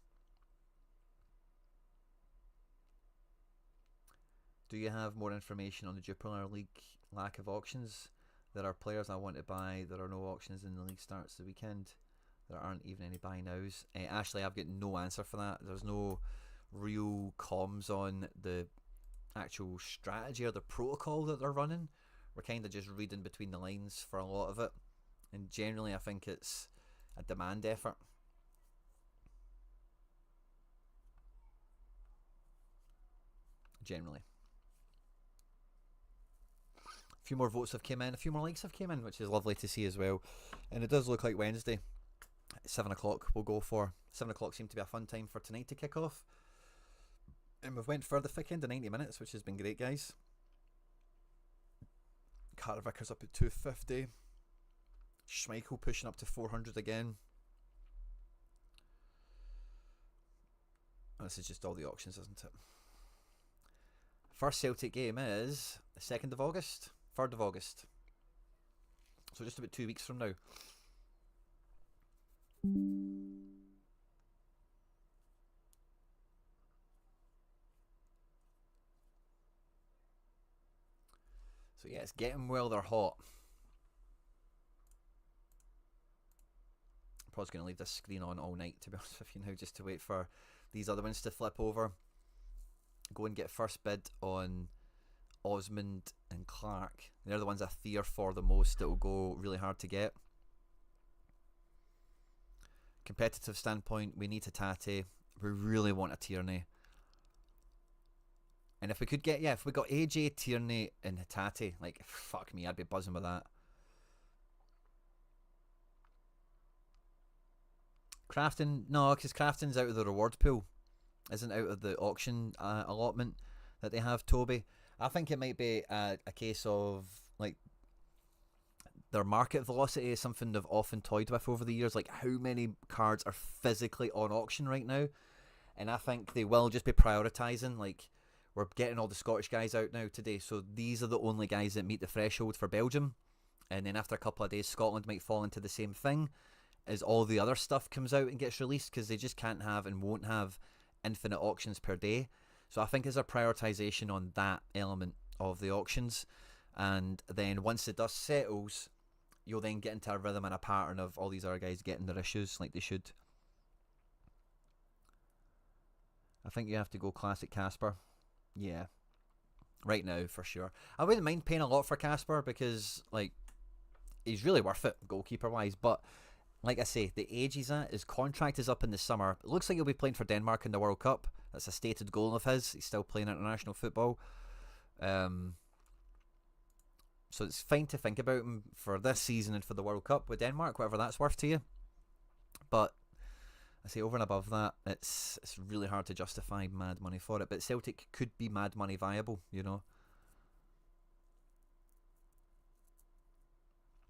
Do you have more information on the Jupiler League lack of auctions? There are players I want to buy. There are no auctions in the league starts the weekend. There aren't even any buy nows. Ashley, I've got no answer for that. There's no real comms on the actual strategy or the protocol that they're running. We're kind of just reading between the lines for a lot of it, and generally I think it's a demand effort. Generally. few more votes have came in, a few more likes have came in, which is lovely to see as well. And it does look like Wednesday, 7 o'clock we'll go for. 7 o'clock seemed to be a fun time for tonight to kick off. And we've went for the thick end of 90 minutes, which has been great, guys. Carter Vickers up at 250. Schmeichel pushing up to 400 again. This is just all the auctions, isn't it? First Celtic game is the 2nd of August, 3rd of August. So just about 2 weeks from now. So yeah, it's getting well, they're hot. I'm probably going to leave this screen on all night, to be honest with you now, just to wait for these other ones to flip over. Go and get first bid on Osmond and Clark. They're the ones I fear for the most that will go really hard to get. Competitive standpoint, we need a Tate. We really want a Tierney. And if we could get, if we got AJ, Tierney and Hatate, like, fuck me, I'd be buzzing with that. Crafton, no, because Crafton's out of the reward pool. Isn't out of the auction allotment that they have, Toby. I think it might be a case of, like, their market velocity is something they've often toyed with over the years. Like, how many cards are physically on auction right now? And I think they will just be prioritising, like, we're getting all the Scottish guys out now today, so these are the only guys that meet the threshold for Belgium. And then after a couple of days, Scotland might fall into the same thing as all the other stuff comes out and gets released, because they just can't have and won't have infinite auctions per day. So I think there's a prioritisation on that element of the auctions. And then once the dust settles, you'll then get into a rhythm and a pattern of all these other guys getting their issues like they should. I think you have to go classic Casper. Yeah, right now for sure. I wouldn't mind paying a lot for Casper because, like, he's really worth it goalkeeper wise. But like I say, the age he's at, his contract is up in the summer. It looks like he'll be playing for Denmark in the World Cup. That's a stated goal of his. He's still playing international football. So it's fine to think about him for this season and for the World Cup with Denmark, whatever that's worth to you. But I say over and above that, it's really hard to justify mad money for it. But Celtic could be mad money viable, you know.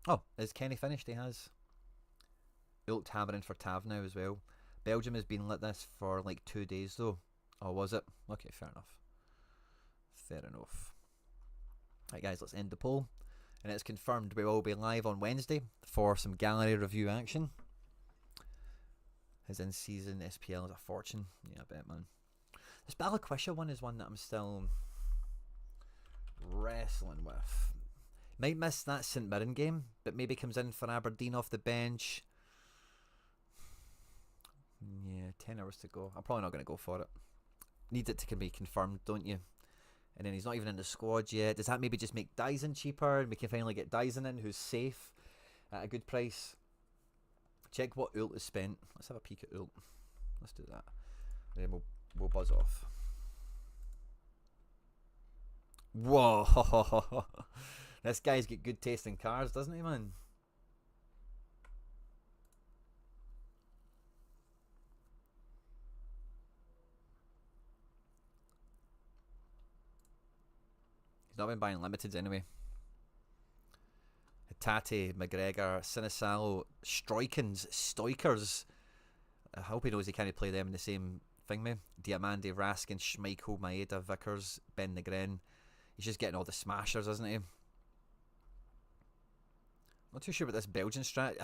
Oh, is Kenny finished? He has. Ult hammering for Tav now as well. Belgium has been like this for like 2 days though. Oh, was it? Okay, fair enough. Fair enough. Right, guys, let's end the poll. And it's confirmed we will be live on Wednesday for some gallery review action. His in-season SPL is a fortune. Yeah, I bet, man. This Balikwisha one is one that I'm still wrestling with. Might miss that St Mirren game, but maybe comes in for Aberdeen off the bench. Yeah, 10 hours to go. I'm probably not going to go for it. Need it to be confirmed, don't you? And then he's not even in the squad yet. Does that maybe just make Dyson cheaper? And we can finally get Dyson in, who's safe at a good price. Check what Ult is spent. Let's have a peek at Ult. Let's do that. And then we'll buzz off. Whoa! This guy's got good taste in cars, doesn't he, man? He's not been buying limiteds anyway. Hatate, McGregor, Sinisalo, Stroikens, Stoikers. I hope he knows he can't play them in the same thing, man. Diamande, Raskin, Schmeichel, Maeda, Vickers, Ben Negren. He's just getting all the smashers, isn't he? Not too sure about this Belgian strat.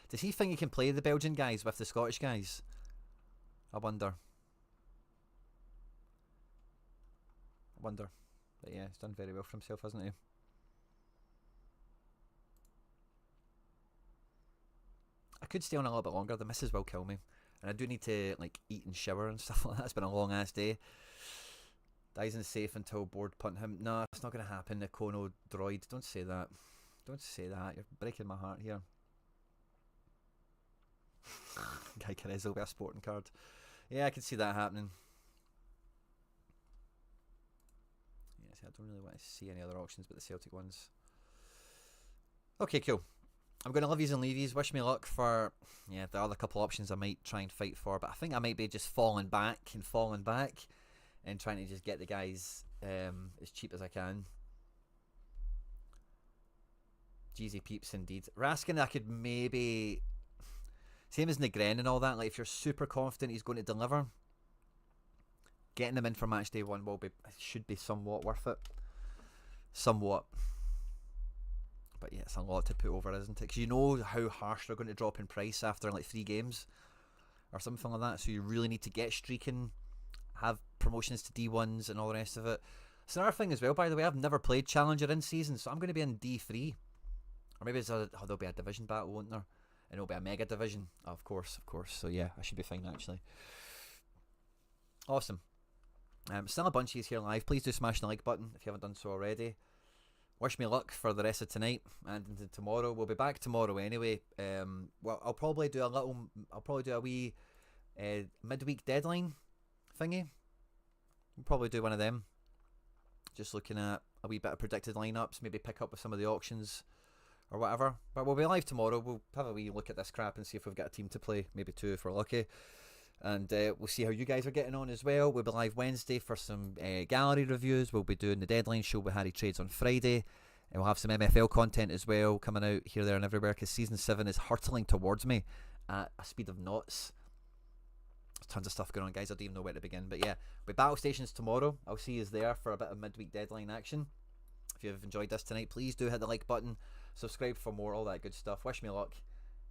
Does he think he can play the Belgian guys with the Scottish guys? I wonder. But yeah, he's done very well for himself, hasn't he? I could stay on a little bit longer. The missus will kill me. And I do need to, like, eat and shower and stuff like that. It's been a long ass day. Dyson's safe until board punt him. No, it's not going to happen. The Kono droid. Don't say that. Don't say that. You're breaking my heart here. Guy Carezzo with a sporting card. Yeah, I can see that happening. Yeah, see, I don't really want to see any other auctions but the Celtic ones. Okay, cool. I'm going to love yous and leave yous. Wish me luck for, yeah, the other couple options I might try and fight for, but I think I might be just falling back and trying to just get the guys as cheap as I can. Jeezy peeps indeed. Raskin, I could maybe, same as Negren and all that, like if you're super confident he's going to deliver, getting him in for match day 1 should be somewhat worth it. Somewhat. But yeah, it's a lot to put over, isn't it? Because you know how harsh they're going to drop in price after like 3 games or something like that. So you really need to get streaking, have promotions to D1s and all the rest of it. It's another thing as well, by the way. I've never played Challenger in season, so I'm going to be in D3, or maybe there'll be a division battle, won't there? And it'll be a mega division, of course. So yeah, I should be fine actually. Awesome. Still a bunch of you here live. Please do smash the like button if you haven't done so already. Wish me luck for the rest of tonight and into tomorrow. We'll be back tomorrow anyway. Well, I'll probably do a wee midweek deadline thingy. We'll probably do one of them. Just looking at a wee bit of predicted lineups, maybe pick up with some of the auctions or whatever. But we'll be live tomorrow. We'll have a wee look at this crap and see if we've got a team to play, maybe 2 if we're lucky. And we'll see how you guys are getting on as well. We'll be live Wednesday for some gallery reviews. We'll be doing the deadline show with Harry Trades on Friday. And we'll have some MFL content as well coming out here, there and everywhere, because Season 7 is hurtling towards me at a speed of knots. There's tons of stuff going on, guys. I don't even know where to begin. But yeah, we'll be Battle Stations tomorrow. I'll see you there for a bit of midweek deadline action. If you've enjoyed this tonight, please do hit the like button. Subscribe for more, all that good stuff. Wish me luck.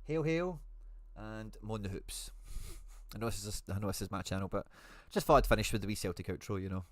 Hail, hail. And moan the hoops. I know this is my channel, but just thought I'd finish with the wee Celtic outro, you know.